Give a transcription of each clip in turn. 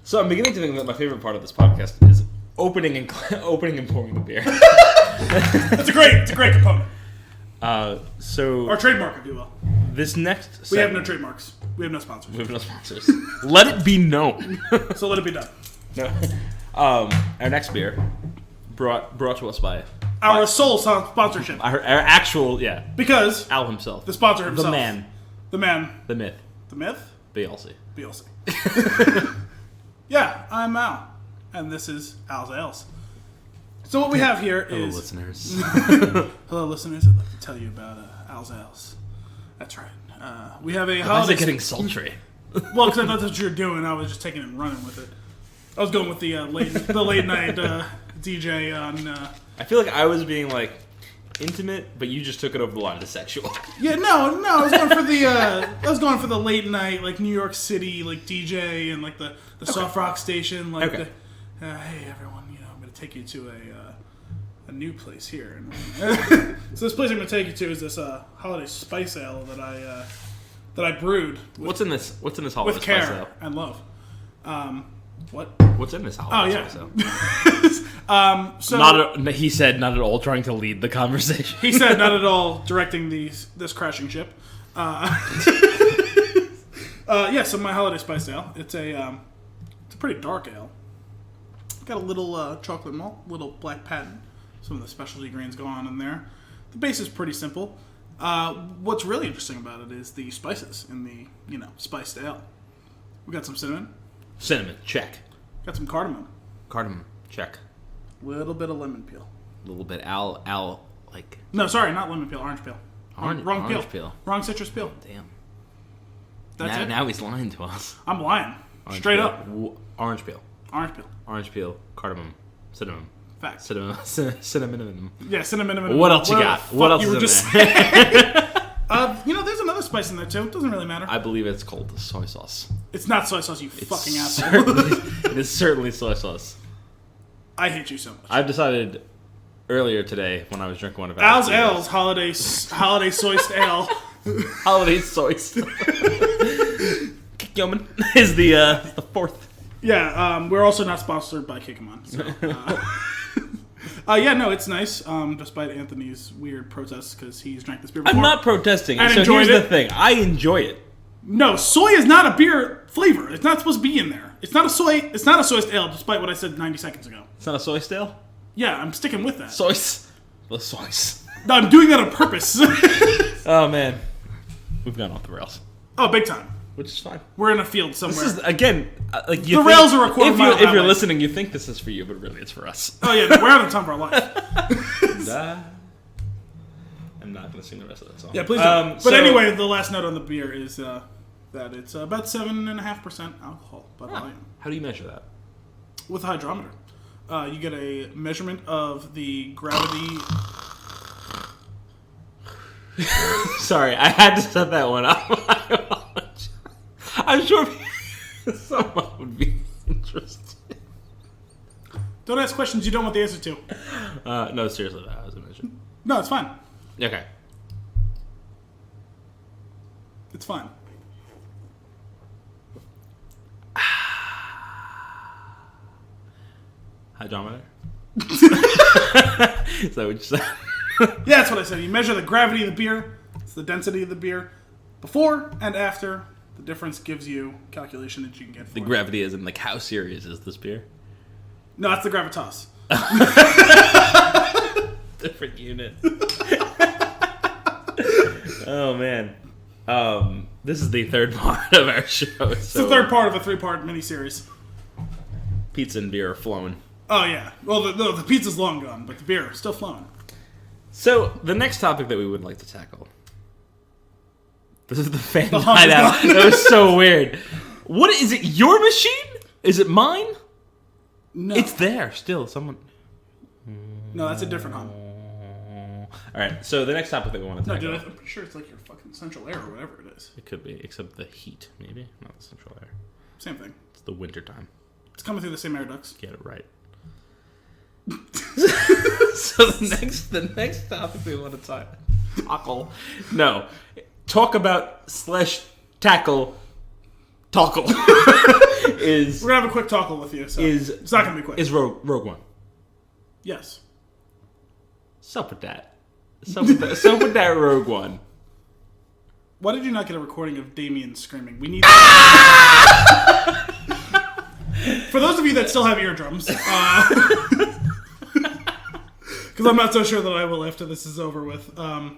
So I'm beginning to think that my favorite part of this podcast is opening and pouring the beer. It's a great component. So our trademark, if you will. This next we have no trademarks. We have no sponsors. Let it be known. So let it be done. No. Our next beer brought to us by our sole sponsorship. Our actual, yeah. Because Al himself. The sponsor himself. The man. The myth. The myth? BLC. Yeah, I'm Al. And this is Al's Ales. So what we have here is... Hello, listeners. Hello, listeners. I'd like to tell you about Al's Ales. That's right. We have a holiday... Why is it getting sultry? Well, because I thought that's what you were doing. I was just taking it and running with it. I was going with the late night DJ on... I feel like I was being, like, intimate, but you just took it over the line to sexual. Yeah, no. I was going for the late night, like, New York City, like, DJ and, like, the soft rock station. Like, hey, everyone, I'm going to take you to a new place here. So this place I'm going to take you to is this holiday spice ale that I brewed. What's in this holiday with care spice ale? And love. What? What's in this holiday spice ale? He said not at all trying to lead the conversation. He said not at all directing this crashing ship. So my holiday spice ale. It's a pretty dark ale. Got a little chocolate malt, little black patent, some of the specialty grains go on in there. The base is pretty simple. What's really interesting about it is the spices in the spiced ale. We got some cinnamon. Cinnamon, check. Got some cardamom. Cardamom, check. Little bit of lemon peel. A little bit Al like. No, sorry, not lemon peel. Orange peel. Wrong peel. Wrong citrus peel. Damn. That's it. Now he's lying to us. I'm lying. Straight up. Orange peel. Orange peel. Cardamom. Cinnamon. Fact. Cinnamon. Yeah, cinnamon. What else you got? What else is in there? There's another spice in there too. It doesn't really matter. I believe it's called soy sauce. It's not soy sauce, you fucking asshole. It is certainly soy sauce. I hate you so much. I've decided earlier today when I was drinking one of Al's Ales holiday soiced ale. Holiday soiced. Kikyoman is the fourth. Yeah, we're also not sponsored by Kikkoman. So, it's nice. Despite Anthony's weird protests because he's drank this beer before. I'm not protesting. And so here's the thing. I enjoy it. No, soy is not a beer flavor. It's not supposed to be in there. It's not a soiced ale, despite what I said 90 seconds ago. It's not a soy stale? Yeah, I'm sticking with that. Sois. The sois. No, I'm doing that on purpose. Oh, man. We've gone off the rails. Oh, big time. Which is fine. We're in a field somewhere. This is, again, like the rails are a quarter mile If you're listening, you think this is for you, but really it's for us. Oh, yeah, we're having the time of our life. I'm not going to sing the rest of that song. Yeah, please don't. But anyway, the last note on the beer is that it's about 7.5% alcohol by volume. How do you measure that? With a hydrometer. You get a measurement of the gravity... Sorry, I had to set that one up. I'm sure someone would be interested. Don't ask questions you don't want the answer to. No, seriously, that was a mention. No, it's fine. Okay. It's fine. Hydrometer? Is that what you said? Yeah, that's what I said. You measure the gravity of the beer. It's the density of the beer. Before and after, the difference gives you calculation that you can get for the gravity is in, like, how serious is this beer? No, that's the gravitas. Different unit. Oh, man. This is the third part of our show. It's the third part of a 3-part miniseries. Pizza and beer are flowing. Oh, yeah. Well, the pizza's long gone, but the beer is still flowing. So, the next topic that we would like to tackle. This is the fan hideout. That was so weird. What is it? Your machine? Is it mine? No. It's there still. Someone. No, that's a different hum. Alright, so the next topic that we want to tackle. No, dude, I'm pretty sure it's like your fucking central air or whatever it is. It could be, except the heat, maybe. Not the central air. Same thing. It's the winter time. It's coming through the same air ducts. Get it right. So the next topic we want to tackle. No. Talk about / tackle Talkle is... We're going to have a quick talkle with you, so it's not going to be quick. Is Rogue One. Yes. Sup with that. Sup with that Rogue One. Why did you not get a recording of Damien screaming? We need For those of you that still have eardrums, because I'm not so sure that I will after this is over with. For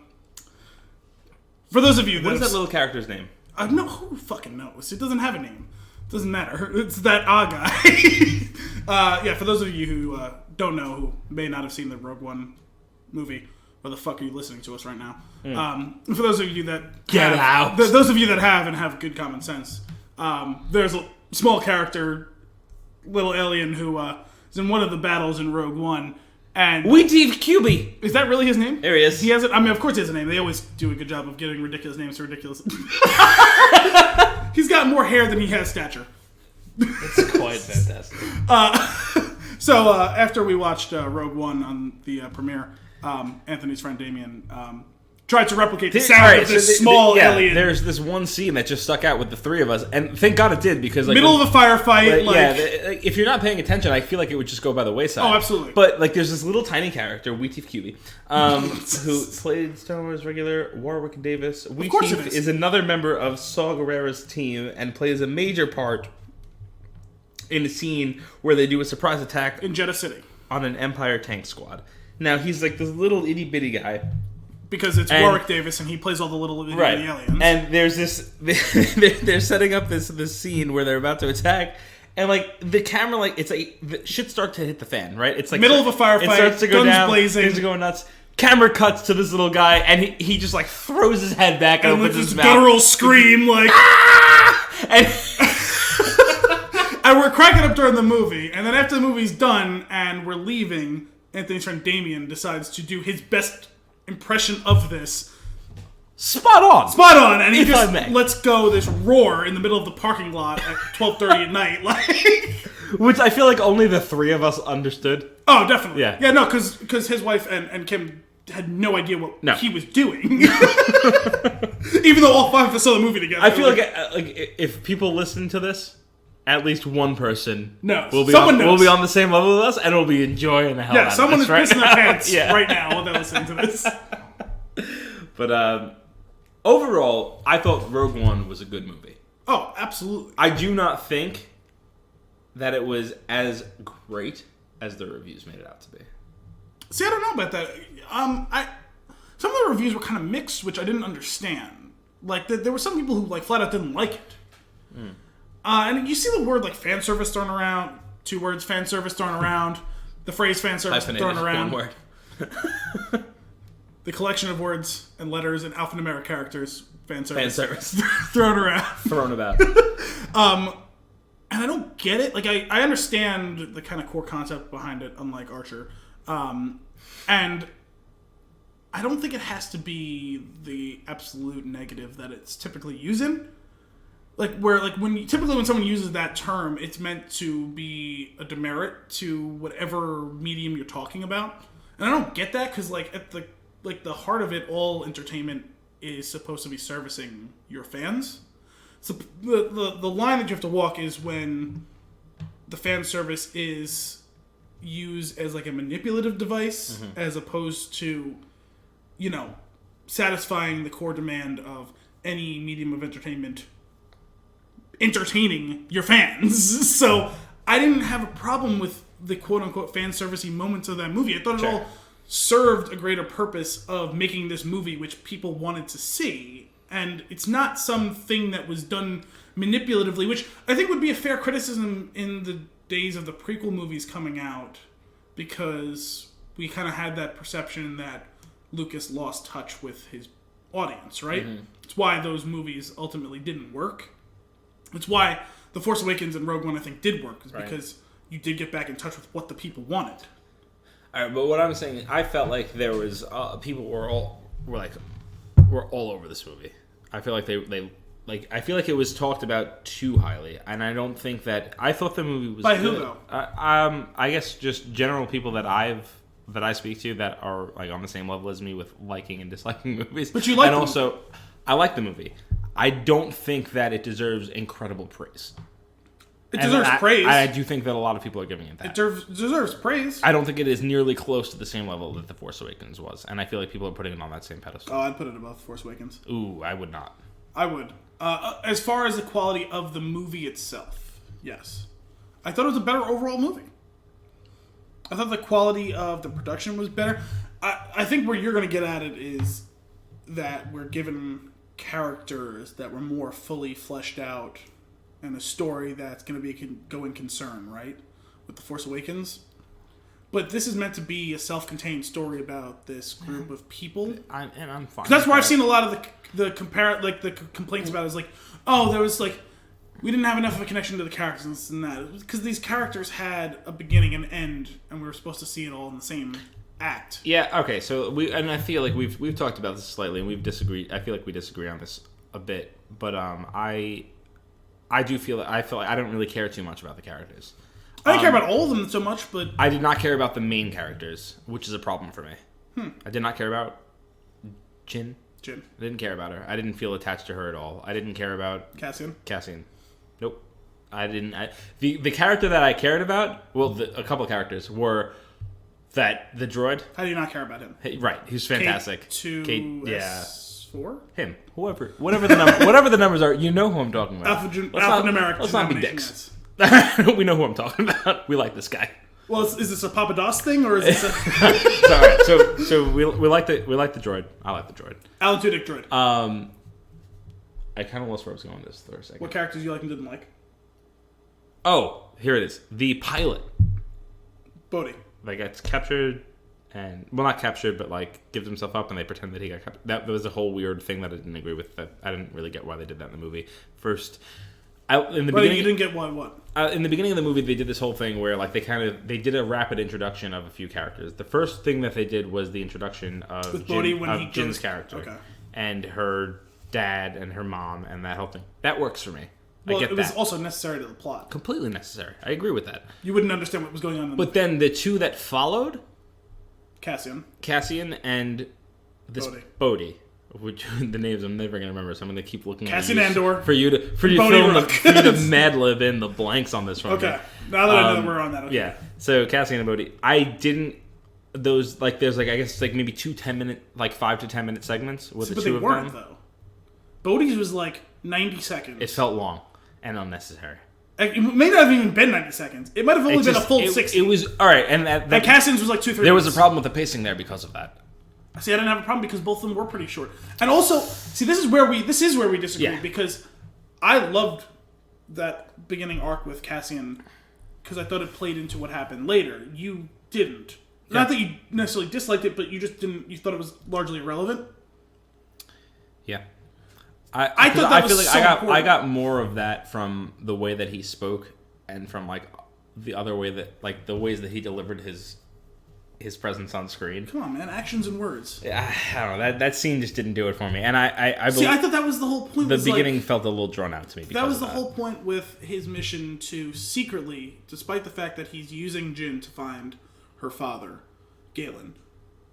those of you that... What is that little character's name? No, who fucking knows? It doesn't have a name. It doesn't matter. It's that guy. Yeah, for those of you who don't know, who may not have seen the Rogue One movie, where the fuck are you listening to us right now? For those of you that Get out. Those of you that have and have good common sense, there's a small character, little alien who is in one of the battles in Rogue One, and QB. Is that really his name? There he is. He has it. I mean, of course, he has a name. They always do a good job of getting ridiculous names to ridiculous. He's got more hair than he has stature. It's quite fantastic. So after we watched Rogue One on the premiere, Anthony's friend Damien tried to replicate the sound of this small alien. There's this one scene that just stuck out with the three of us, and thank God it did, because middle of a firefight. If you're not paying attention, I feel like it would just go by the wayside. Oh, absolutely. But there's this little tiny character, Weetief QB, who played Star Wars regular Warwick Davis. Weetief is another member of Saw Gerrera's team and plays a major part in a scene where they do a surprise attack in Jeddah City on an Empire tank squad. Now he's like this little itty bitty guy. Because it's Warwick Davis and he plays all the little itty bitty aliens. And there's this, they're setting up this scene where they're about to attack, and the camera, the shit starts to hit the fan, right? It's middle of a firefight, it starts to go guns down, blazing, things are going nuts. Camera cuts to this little guy, and he just throws his head back and opens his mouth. Guttural scream and and we're cracking up during the movie, and then after the movie's done and we're leaving, Anthony's friend Damien decides to do his best impression of this. Spot on, and he just lets go this roar in the middle of the parking lot at 12:30 at night, which I feel like only the three of us understood. Oh, definitely. Yeah, no, because his wife and Kim had no idea what he was doing. Even though all five of us saw the movie together. I feel like if people listen to this, at least one person will be on the same level as us, and will be enjoying the hell out of it. Yeah, someone is pissing their pants right now while they're listening to this. But overall, I thought Rogue One was a good movie. Oh, absolutely. I do not think that it was as great as the reviews made it out to be. See, I don't know about that. Some of the reviews were kind of mixed, which I didn't understand. There were some people who flat out didn't like it. And you see the word fan service thrown around, 2 words, fan service thrown around, the phrase fan service thrown around. 1 word. The collection of words and letters and alphanumeric characters, fan service. thrown around. Thrown about. And I don't get it. I understand the kind of core concept behind it, unlike Archer. And I don't think it has to be the absolute negative that it's typically using. When someone uses that term, it's meant to be a demerit to whatever medium you're talking about, and I don't get that because at the heart of it, all entertainment is supposed to be servicing your fans. So the line that you have to walk is when the fan service is used as a manipulative device, as opposed to satisfying the core demand of any medium of entertainment. Entertaining your fans. So I didn't have a problem with the quote-unquote fan servicey moments of that movie. I thought it all served a greater purpose of making this movie which people wanted to see. And it's not something that was done manipulatively, which I think would be a fair criticism in the days of the prequel movies coming out, because we kind of had that perception that Lucas lost touch with his audience, right? It's why those movies ultimately didn't work. It's why The Force Awakens and Rogue One, I think, did work, because you did get back in touch with what the people wanted. All right, but what I'm saying, I felt like there was people were all over this movie. I feel like I feel like it was talked about too highly, and I don't think that I thought the movie was by good. who though? I guess just general people that I speak to that are on the same level as me with liking and disliking movies. But you like, and also I like the movie. I don't think that it deserves incredible praise. It deserves praise. I do think that a lot of people are giving it that. It deserves praise. I don't think it is nearly close to the same level that The Force Awakens was, and I feel like people are putting it on that same pedestal. Oh, I'd put it above The Force Awakens. Ooh, I would not. I would. As far as the quality of the movie itself, yes. I thought it was a better overall movie. I thought the quality of the production was better. I think where you're going to get at it is that we're given characters that were more fully fleshed out and a story that's going to be a going concern, right? With The Force Awakens. But this is meant to be a self-contained story about this group of people. I'm fine. That's where I've seen a lot of the complaints about it is like, oh, there was like, we didn't have enough of a connection to the characters and this and that. Because these characters had a beginning and end, and we were supposed to see it all in the same act. Yeah, okay, so I feel like we've talked about this slightly, and we've disagreed. I feel like we disagree on this a bit, but I do feel that I don't really care too much about the characters. I didn't care about all of them so much, but I did not care about the main characters, which is a problem for me. I did not care about Jin. I didn't care about her. I didn't feel attached to her at all. I didn't care about Cassian. Nope. I didn't. The character that I cared about, well, a couple characters were that the droid. How do you not care about him? Right, he's fantastic. K2S4? Him, whatever the numbers are, you know who I'm talking about. Alphanumeric. Let's not be dicks. We know who I'm talking about. We like this guy. Well, is this a Papa Doss thing or is this a? So we like the droid. I like the droid. Alan Tudyk droid. I kind of lost where I was going with this for a second. What characters you like and didn't like? Oh, here it is. The pilot. Bodhi. Like, gets captured and... Well, not captured, but, like, gives himself up and they pretend that he got captured. That was a whole weird thing that I didn't agree with. That I didn't really get why they did that in the movie. First... In the beginning, you didn't get what? In the beginning of the movie, they did this whole thing where, like, they did a rapid introduction of a few characters. The first thing that they did was the introduction of Jin's character, and her dad and her mom and that whole thing. That works for me. Well, it was also necessary to the plot. Completely necessary. I agree with that. You wouldn't understand what was going on in the movie. Then the two that followed, Cassian and this Bodhi. Which the names I'm never gonna remember, so I'm gonna keep looking Cassian at Andor for you to Mad Lib in the blanks on this one. Okay, now that I know we're on that. Okay. Yeah, so Cassian and Bodhi. I didn't those like there's like I guess like maybe 5 to 10 minute segments with the two of them. But they weren't though. Bodhi's was like 90 seconds. It felt long and unnecessary. It may not have even been 90 seconds. It might have only been a full 60. It was all right, and Cassian's was like 2-3 minutes. There was a problem with the pacing there because of that. See, I didn't have a problem because both of them were pretty short. And also, see, this is where we disagree because I loved that beginning arc with Cassian because I thought it played into what happened later. You didn't. Yeah. Not that you necessarily disliked it, but you just didn't. You thought it was largely irrelevant. Yeah, I thought that was so important. I got more of that from the way that he spoke and from like the other way that like the ways that he delivered his presence on screen. Come on, man! Actions and words. Yeah, I don't know. That scene just didn't do it for me. And I thought that was the whole point. The beginning felt a little drawn out to me. That was the whole point with his mission to secretly, despite the fact that he's using Jin to find her father, Galen,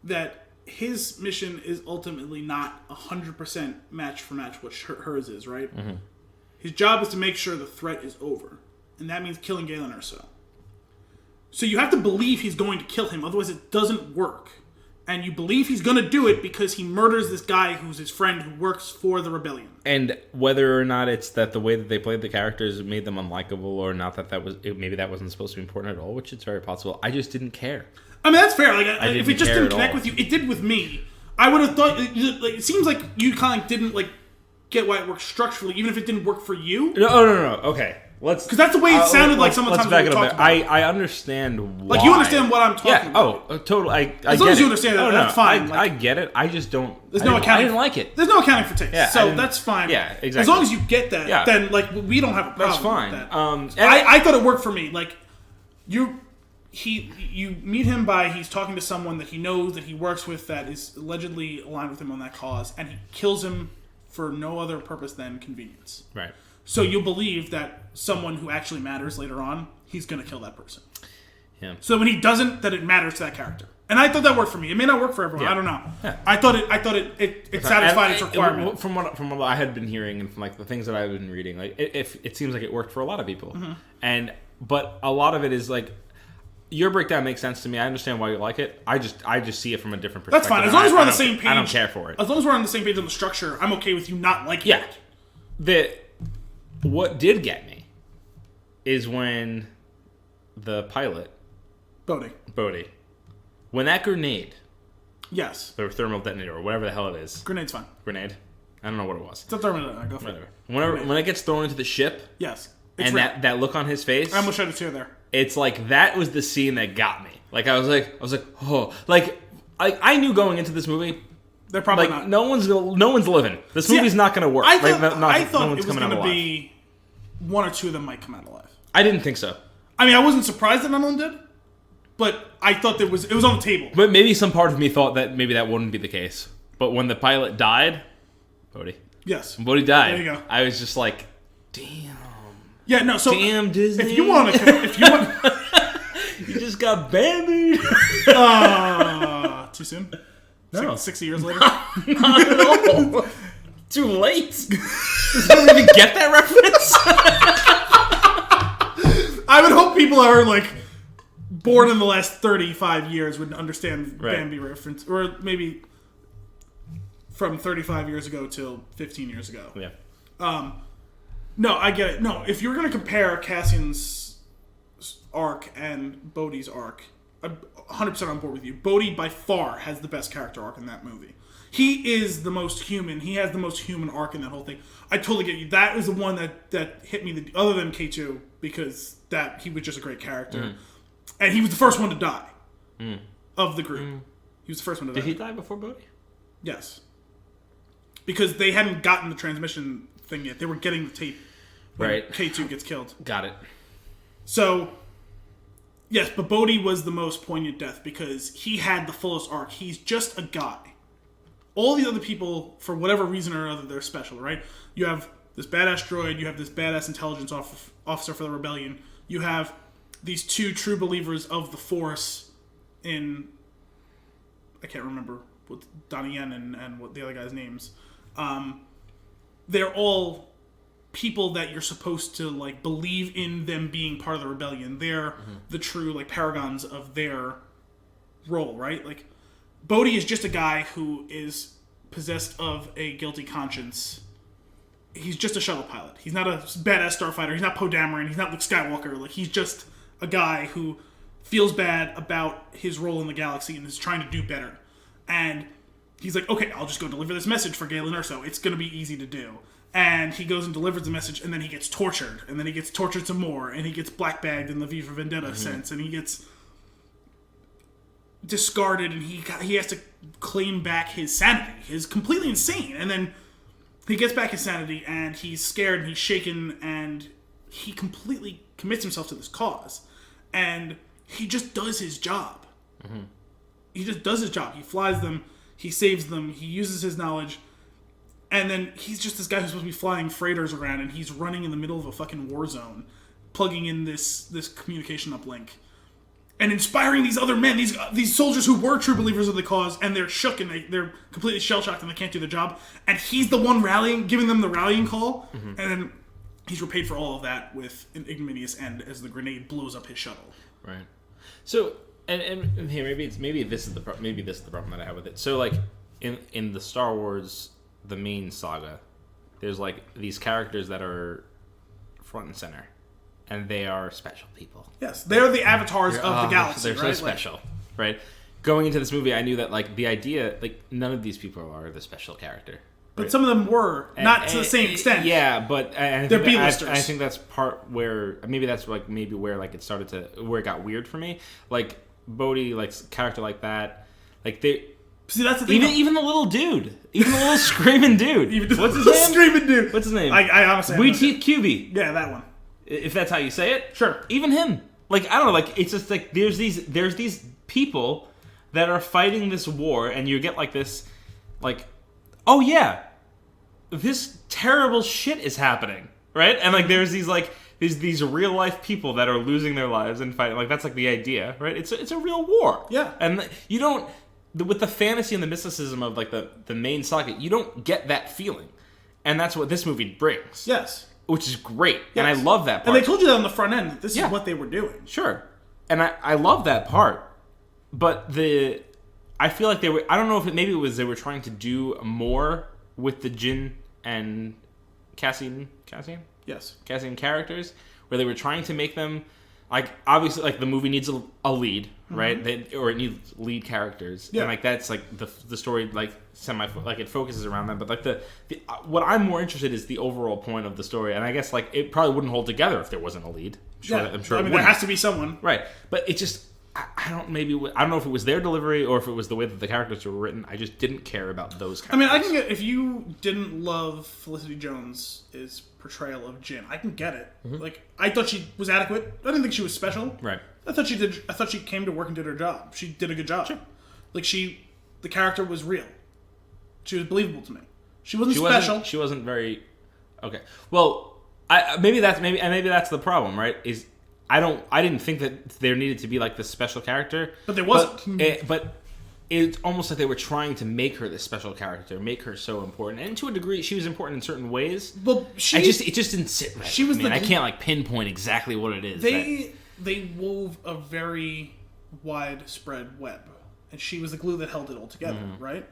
that his mission is ultimately not 100% match for match what hers is, right? Mm-hmm. His job is to make sure the threat is over, and that means killing Galen or so. So you have to believe he's going to kill him, otherwise it doesn't work. And you believe he's going to do it because he murders this guy who's his friend who works for the rebellion. And whether or not it's that the way that they played the characters made them unlikable or not maybe that wasn't supposed to be important at all, which it's very possible. I just didn't care. I mean, that's fair. Like, if it just didn't connect with you, it did with me. I would have thought, like, it seems like you kind of didn't like get why it worked structurally, even if it didn't work for you. No. Okay. Because that's the way it sounded like sometimes we talked about. I understand why. Like, you understand what I'm talking about. Oh, totally. As long as you understand that, that's fine. I get it. I just don't. There's no accounting. I didn't like it. There's no accounting for taste. Yeah, so that's fine. Yeah, exactly. As long as you get that, then, like, we don't have a problem that's fine. with that. I thought it worked for me. Like, you meet him by he's talking to someone that he knows that he works with that is allegedly aligned with him on that cause, and he kills him for no other purpose than convenience. Right. So you'll believe that someone who actually matters later on, he's going to kill that person. Yeah. So when he doesn't, that it matters to that character. And I thought that worked for me. It may not work for everyone. Yeah. I don't know. Yeah. I thought it satisfied its requirement. From what I had been hearing and from like the things that I've been reading, like it seems like it worked for a lot of people. But a lot of it is like your breakdown makes sense to me. I understand why you like it. I just see it from a different perspective. That's fine. As long as we're on the same page. I don't care for it. As long as we're on the same page on the structure, I'm okay with you not liking it. What did get me is when the pilot Bodhi. When that grenade, yes, the thermal detonator or whatever the hell it is, grenade's fine. Grenade, I don't know what it was. It's a thermal detonator. Go for it. When it gets thrown into the ship, yes, and that look on his face, I almost shed a tear there. It's like that was the scene that got me. Like I was like, oh, like I knew going into this movie, they're probably like, not. No one's living. This movie's not going to work. I thought, no it one's was going to alive. be one or two of them might come out alive. I didn't think so. I mean, I wasn't surprised that none of them did. But I thought it was on the table. But maybe some part of me thought that maybe that wouldn't be the case. But when the pilot died, Bodhi. Yes. When Bodhi died, there you go. I was just like, damn. Yeah, no, so damn Disney. If you want you just got Bambi. Too soon? No. 60 years later? Not at all. Too late. Does anyone even get that reference? I would hope people are like born in the last 35 years would understand Bambi reference, or maybe from 35 years ago till 15 years ago. Yeah. No, I get it. No, if you're going to compare Cassian's arc and Bodhi's arc, I'm 100% on board with you. Bodhi by far has the best character arc in that movie. He is the most human. He has the most human arc in that whole thing. I totally get you. That is the one that hit me, other than K2, because he was just a great character. And he was the first one to die of the group. He was the first one to die. Did he die before Bodhi? Yes. Because they hadn't gotten the transmission thing yet. They were getting the tape when K2 gets killed. Got it. So, yes, but Bodhi was the most poignant death because he had the fullest arc. He's just a guy. All the other people, for whatever reason or other, they're special, right? You have this badass droid. You have this badass intelligence officer for the rebellion. You have these two true believers of the Force in... I can't remember what Donnie Yen and what the other guy's names. They're all people that you're supposed to like believe in them being part of the rebellion. They're the true like paragons of their role, right? Like Bodhi is just a guy who is possessed of a guilty conscience. He's just a shuttle pilot. He's not a badass starfighter. He's not Poe Dameron. He's not Luke Skywalker. Like he's just a guy who feels bad about his role in the galaxy and is trying to do better. And he's like, okay, I'll just go deliver this message for Galen Erso. It's going to be easy to do. And he goes and delivers the message, and then he gets tortured. And then he gets tortured some more. And he gets blackbagged in the V for Vendetta sense. And he gets discarded, and he has to claim back his sanity. He's completely insane. And then he gets back his sanity, and he's scared, and he's shaken, and he completely commits himself to this cause. And he just does his job. He just does his job. He flies them. He saves them. He uses his knowledge. And then he's just this guy who's supposed to be flying freighters around, and he's running in the middle of a fucking war zone, plugging in this communication uplink, and inspiring these other men, these soldiers who were true believers of the cause, and they're shook, and they're completely shell-shocked, and they can't do their job. And he's the one giving them the rallying call, and then he's repaid for all of that with an ignominious end as the grenade blows up his shuttle. Right. So... And here maybe this is the problem that I have with it. So like in the Star Wars, the main saga, there's like these characters that are front and center, and they are special people. Yes, they're the avatars of the galaxy. They're so special, right? Going into this movie, I knew that like the idea, like none of these people are the special character. But right? Some of them were not to the same extent. Yeah, but they're B-listers. I think that's part where maybe where it started to where it got weird for me, like. Bodhi, like character like that, like they. See, that's the thing. Even the little dude, even the little screaming dude. What's his name? Screaming dude. What's his name? I honestly. Wee Teeth QB. Yeah, that one. If that's how you say it, sure. Even him, like I don't know, like it's just like there's these people that are fighting this war, and you get like this, like, oh yeah, this terrible shit is happening, right? And like there's these like these real life people that are losing their lives and fighting. Like that's like the idea, right? It's a real war. Yeah. And you don't with the fantasy and the mysticism of like the main saga, you don't get that feeling, and that's what this movie brings. Yes. Which is great, yes. and I love that part. And they told you that on the front end. That this is what they were doing. Sure, and I love that part, but I feel like they were. I don't know if maybe it was they were trying to do more with the Jin and Cassian. Yes. Cassian characters, where they were trying to make them like obviously like the movie needs a lead, right? Or it needs lead characters, and like that's like the story like like it focuses around them. But like the what I'm more interested is the overall point of the story, and I guess like it probably wouldn't hold together if there wasn't a lead. I'm sure. I mean, there has to be someone, right? But it just. I don't know if it was their delivery or if it was the way that the characters were written. I just didn't care about those characters. I mean, I can get if you didn't love Felicity Jones's portrayal of Jin, I can get it. Like I thought she was adequate. I didn't think she was special. Right. I thought she came to work and did her job. She did a good job. Sure. Like the character was real. She was believable to me. She wasn't special. She wasn't very okay. Well, maybe that's the problem, right? Is I didn't think that there needed to be like this special character, but there wasn't. But it's almost like they were trying to make her this special character, make her so important, and to a degree, she was important in certain ways. Well, it just didn't sit right. She was. I can't like pinpoint exactly what it is. They wove a very widespread web, and she was the glue that held it all together. Right?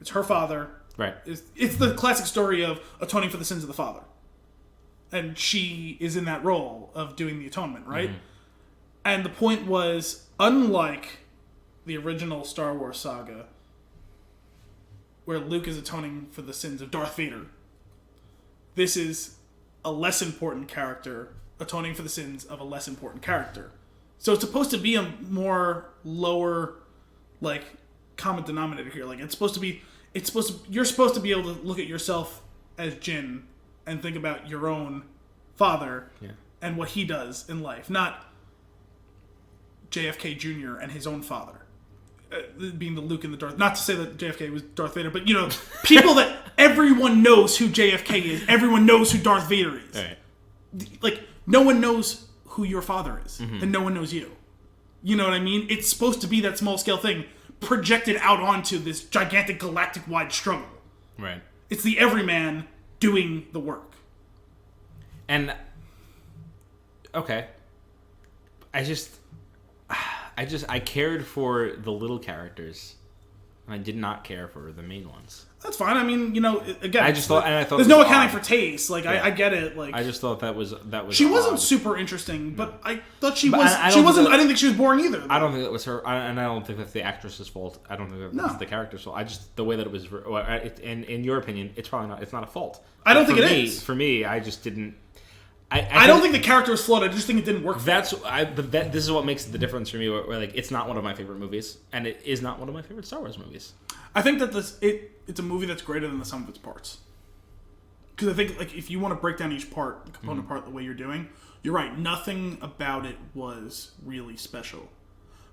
It's her father. Right. It's the classic story of atoning for the sins of the father. And she is in that role of doing the atonement, right? And the point was, unlike the original Star Wars saga, where Luke is atoning for the sins of Darth Vader, this is a less important character atoning for the sins of a less important character. So it's supposed to be a more lower, like, common denominator here. Like, you're supposed to be able to look at yourself as Jin and think about your own father and what he does in life, not JFK Jr. and his own father, being the Luke and the Darth. Not to say that JFK was Darth Vader, but people that everyone knows who JFK is, everyone knows who Darth Vader is. Right. Like no one knows who your father is, and no one knows you. You know what I mean? It's supposed to be that small scale thing projected out onto this gigantic galactic wide struggle. Right. It's the everyman doing the work. And okay, I cared for the little characters, and I did not care for the main ones. That's fine. I mean, again, I thought there's no accounting for taste. Like I get it. Like I just thought that was. She wasn't super interesting, but I thought she was. She wasn't. I didn't think she was boring either. I don't think that was her, and I don't think that's the actress's fault. I don't think that's the character's fault. I just the way that it was. In your opinion, it's probably not. It's not a fault. I don't think it is. For me, I just didn't. I don't think the character was flawed. I just think it didn't work. This is what makes the difference for me. Where like it's not one of my favorite movies, and it is not one of my favorite Star Wars movies. I think that it's a movie that's greater than the sum of its parts. Because I think like if you want to break down each part, the component part, the way you're doing, you're right. Nothing about it was really special,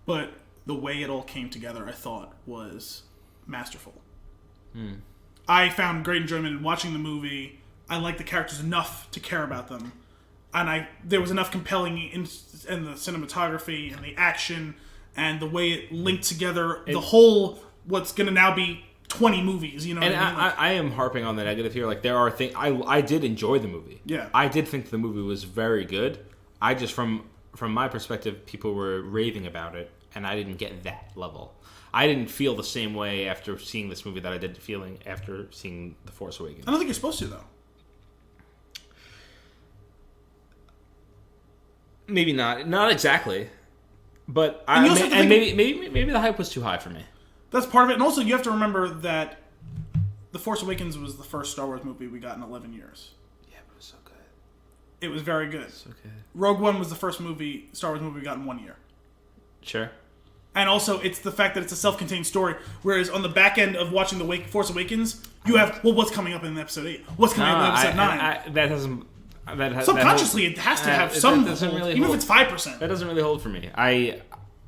but the way it all came together, I thought, was masterful. I found great enjoyment in watching the movie. I liked the characters enough to care about them. And there was enough compelling in the cinematography and the action and the way it linked together the whole what's going to now be 20 movies. You know, and what I mean? I am harping on the negative here. Like there are things I did enjoy the movie. Yeah, I did think the movie was very good. I just from my perspective, people were raving about it, and I didn't get that level. I didn't feel the same way after seeing this movie that I did feeling after seeing The Force Awakens. I don't think you're supposed to though. Maybe not exactly, but maybe the hype was too high for me. That's part of it, and also you have to remember that The Force Awakens was the first Star Wars movie we got in 11 years. Yeah, but it was so good. It was very good. So good. Rogue One was the first Star Wars movie we got in 1 year. Sure. And also, it's the fact that it's a self-contained story, whereas on the back end of watching The Force Awakens, you have, what's coming up in Episode 8? What's coming up in Episode 9? That doesn't... Subconsciously, it has to have some hold, really even if it's 5%. That doesn't really hold for me.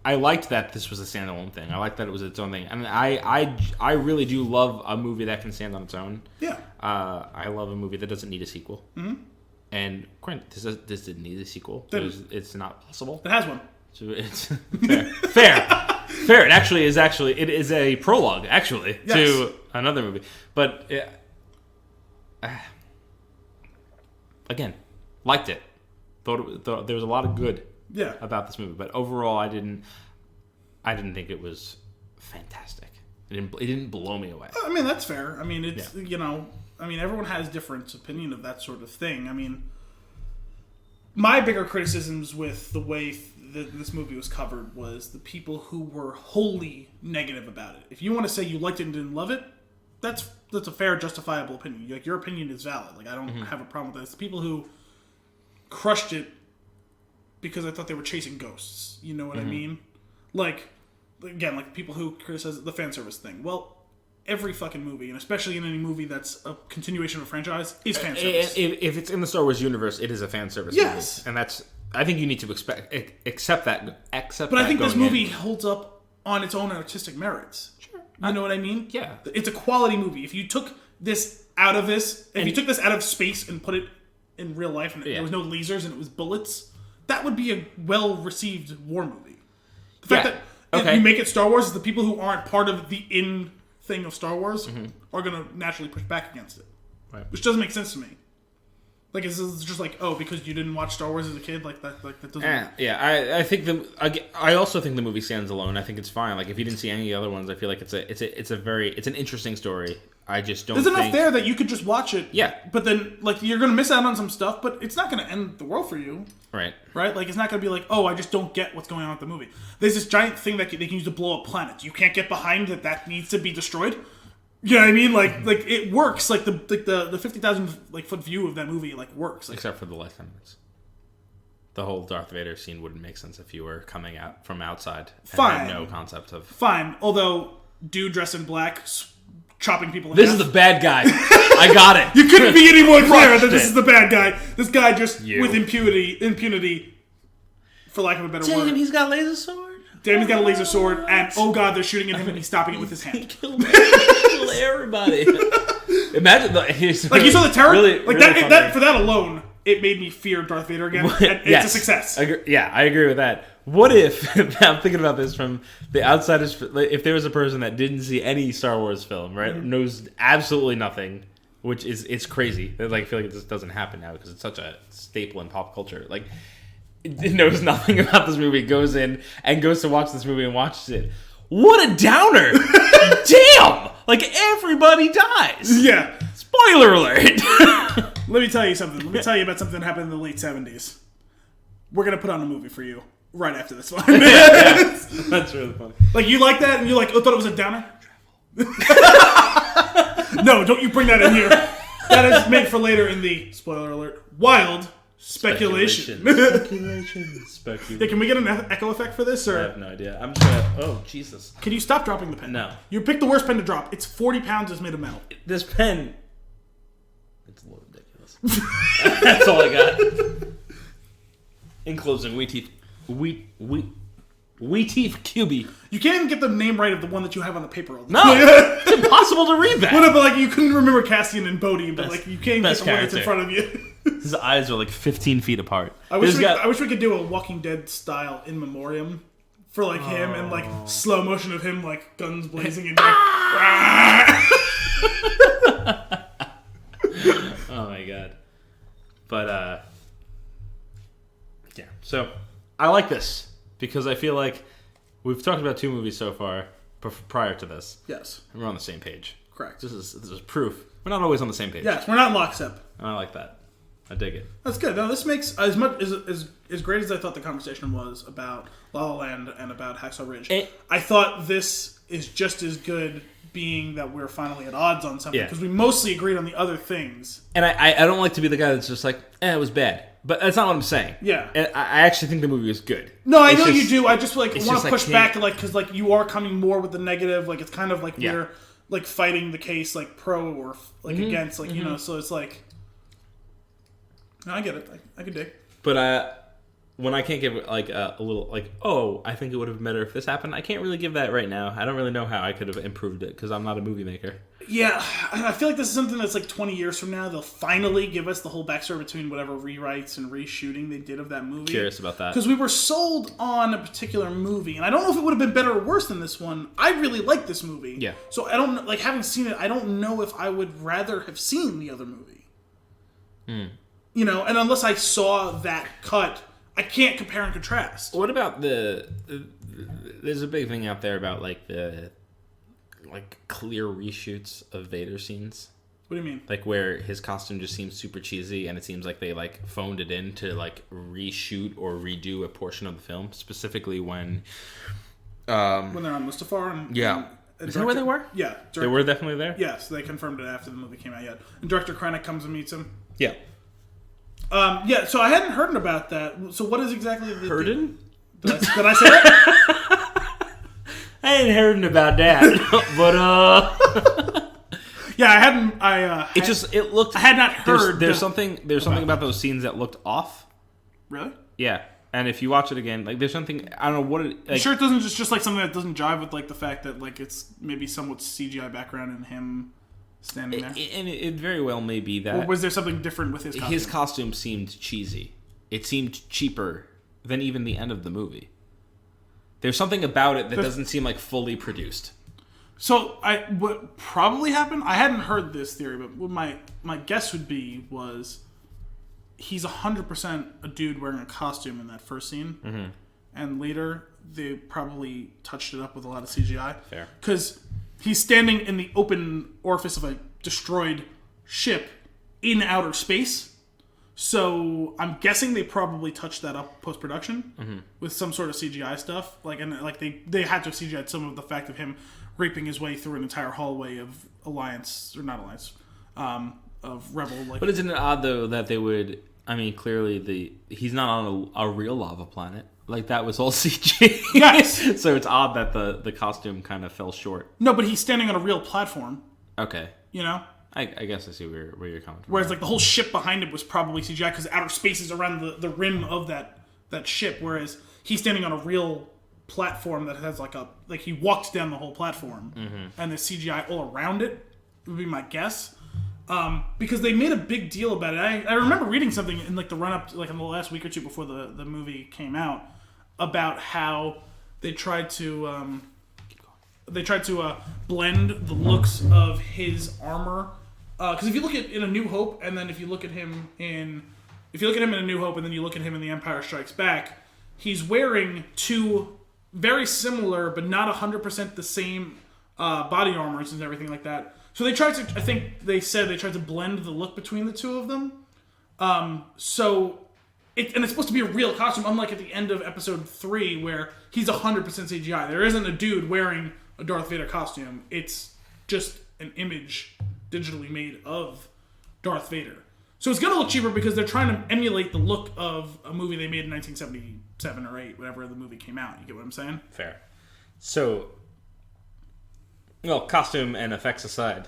I liked that this was a standalone thing. I liked that it was its own thing, and I really do love a movie that can stand on its own. Yeah. I love a movie that doesn't need a sequel. Mm-hmm. And granted, this didn't need a sequel. It's not possible. It has one. So it's fair. It is a prologue to another movie. But again, liked it. Thought there was a lot of good about this movie, but overall, I didn't think it was fantastic. It didn't blow me away. I mean, that's fair. I mean, it's everyone has different opinion of that sort of thing. I mean, my bigger criticisms with the way this movie was covered was the people who were wholly negative about it. If you want to say you liked it and didn't love it, that's a fair, justifiable opinion. Like, your opinion is valid. Like, I don't have a problem with that. It's the people who crushed it because I thought they were chasing ghosts. You know what I mean? Like, again, like people who criticize the fan service thing. Well, every fucking movie, and especially in any movie that's a continuation of a franchise, is fan service. If it's in the Star Wars universe, it is a fan service movie. And that's... I think you need to accept that. But I think this movie holds up on its own artistic merits. Sure. You know what I mean? Yeah. It's a quality movie. If you took this out of you took this out of space and put it in real life, and there was no lasers and it was bullets, that would be a well-received war movie. The fact that if you make it Star Wars, the people who aren't part of the in thing of Star Wars are going to naturally push back against it. Right. Which doesn't make sense to me. Like, it's just like, oh, because you didn't watch Star Wars as a kid, that doesn't... I think I also think the movie stands alone. I think it's fine. Like, if you didn't see any other ones, I feel like it's an interesting story. I just don't. There's enough there that you could just watch it. Yeah. But then, like, you're gonna miss out on some stuff, but it's not gonna end the world for you. Right. Right. Like, it's not gonna be like, oh, I just don't get what's going on with the movie. There's this giant thing that they can use to blow up planets. You can't get behind that needs to be destroyed. You know what I mean? Like it works. Like the 50,000 foot view of that movie works. Except for the last 10 minutes. The whole Darth Vader scene wouldn't make sense if you were coming out from outside and had no concept of... Fine. Although, dude dressed in black, chopping people in half. This is the bad guy. I got it. You couldn't be any more clear that this is the bad guy. This guy just, with impunity, for lack of a better word. Damn, he's got a laser sword? He's got a laser sword, and oh god, they're shooting at him and he's stopping it with his hand. Kill everybody. Imagine you saw the terror? Really, for that alone, it made me fear Darth Vader again. And it's a success. I agree with that. What if, I'm thinking about this from the outsider's, if there was a person that didn't see any Star Wars film, right, knows absolutely nothing, which it's crazy. I feel like it just doesn't happen now because it's such a staple in pop culture. It knows nothing about this movie, goes in and goes to watch this movie and watches it. What a downer! Damn! Everybody dies! Yeah. Spoiler alert! Let me tell you something. Let me tell you about something that happened in the late 70s. We're going to put on a movie for you right after this one. That's really funny. You like that and you thought it was a downer? No, don't you bring that in here. That is made for later in the, spoiler alert, wild... Speculation. Yeah, can we get an echo effect for this? Or? I have no idea. I'm just gonna... Oh, Jesus. Can you stop dropping the pen? No. You picked the worst pen to drop. It's 40 pounds. It's made of metal. This pen... It's a little ridiculous. That's all I got. In closing, Weeteeth QB. You can't even get the name right of the one that you have on the paper. No! It's impossible to read that. Well, no, but you couldn't remember Cassian and Bodhi, but you can't get the one that's in front of you. His eyes are 15 feet apart. I wish we could do a Walking Dead style in memoriam for him and slow motion of him guns blazing and oh my god. But yeah. So I like this because I feel like we've talked about 2 movies so far prior to this. Yes. And we're on the same page. Correct. This is proof. We're not always on the same page. Yes, we're not in lockstep. And I like that. I dig it. That's good. No, this makes as much as great as I thought the conversation was about La La Land and about Hacksaw Ridge. I thought this is just as good, being that we're finally at odds on something because we mostly agreed on the other things. And I don't like to be the guy that's just it was bad. But that's not what I'm saying. Yeah. And I actually think the movie was good. No, I know you do. I just want to push back, because you are coming more with the negative. It's kind of we're fighting the case pro or against. So it's no, I get it. I could dig. But when I can't give like a little like, oh, I think it would have been better if this happened. I can't really give that right now. I don't really know how I could have improved it because I'm not a movie maker. Yeah, I feel like this is something that's like 20 years from now. They'll finally give us the whole backstory between whatever rewrites and reshooting they did of that movie. Curious about that. Because we were sold on a particular movie, and I don't know if it would have been better or worse than this one. I really like this movie. Yeah. So I don't, like, having seen it, I don't know if I would rather have seen the other movie. You know, and unless I saw that cut, I can't compare and contrast. What about there's a big thing out there about like the clear reshoots of Vader scenes. What do you mean? Like where his costume just seems super cheesy and it seems like they like phoned it in to like reshoot or redo a portion of the film, specifically when they're on Mustafar and is that where they were? Yeah. They were definitely there? Yes, they confirmed it after the movie came out yet. And Director Krennic comes and meets him. Yeah. So I hadn't heard about that. So what is exactly the... Heardin'? Did I say that? I ain't heard about that, but yeah, I hadn't. It looked. I had not heard. There's something about those scenes that looked off. Really? Yeah, and if you watch it again, like there's something I don't know what. Like, you sure it doesn't just like something that doesn't jive with like the fact that like it's maybe somewhat CGI background and him standing there. And it very well may be that. Or was there something different with his costume? His costume seemed cheesy. It seemed cheaper than even the end of the movie. There's something about it that doesn't seem like fully produced. So what probably happened, I hadn't heard this theory, but what my guess would be was he's 100% a dude wearing a costume in that first scene. And later they probably touched it up with a lot of CGI. Fair. Because he's standing in the open orifice of a destroyed ship in outer space. So I'm guessing they probably touched that up post-production with some sort of CGI stuff. They had to have CGI'd some of the fact of him raping his way through an entire hallway of of Rebel. But isn't it odd though that they would? I mean, clearly he's not on a real lava planet. Like that was all CG. Yes. So it's odd that the costume kind of fell short. No, but he's standing on a real platform. Okay. You know. I guess I see where you're coming from. Whereas, like, the whole ship behind it was probably CGI because outer space is around the rim of that ship, whereas he's standing on a real platform that has, like he walked down the whole platform, and there's CGI all around it, would be my guess. Because they made a big deal about it. I remember reading something in, like, the run-up, like, in the last week or two before the movie came out, about how they tried to blend the looks of his armor. Because if you look at in A New Hope, and then if you look at him in A New Hope, and then you look at him in The Empire Strikes Back, he's wearing two very similar but not 100% the same body armors and everything like that. So they tried to, I think they said they tried to blend the look between the two of them. And it's supposed to be a real costume, unlike at the end of Episode 3 where he's 100% CGI. There isn't a dude wearing a Darth Vader costume. It's just an image digitally made of Darth Vader. So it's going to look cheaper because they're trying to emulate the look of a movie they made in 1977 or 8, whenever the movie came out. You get what I'm saying? Fair. So, well, costume and effects aside,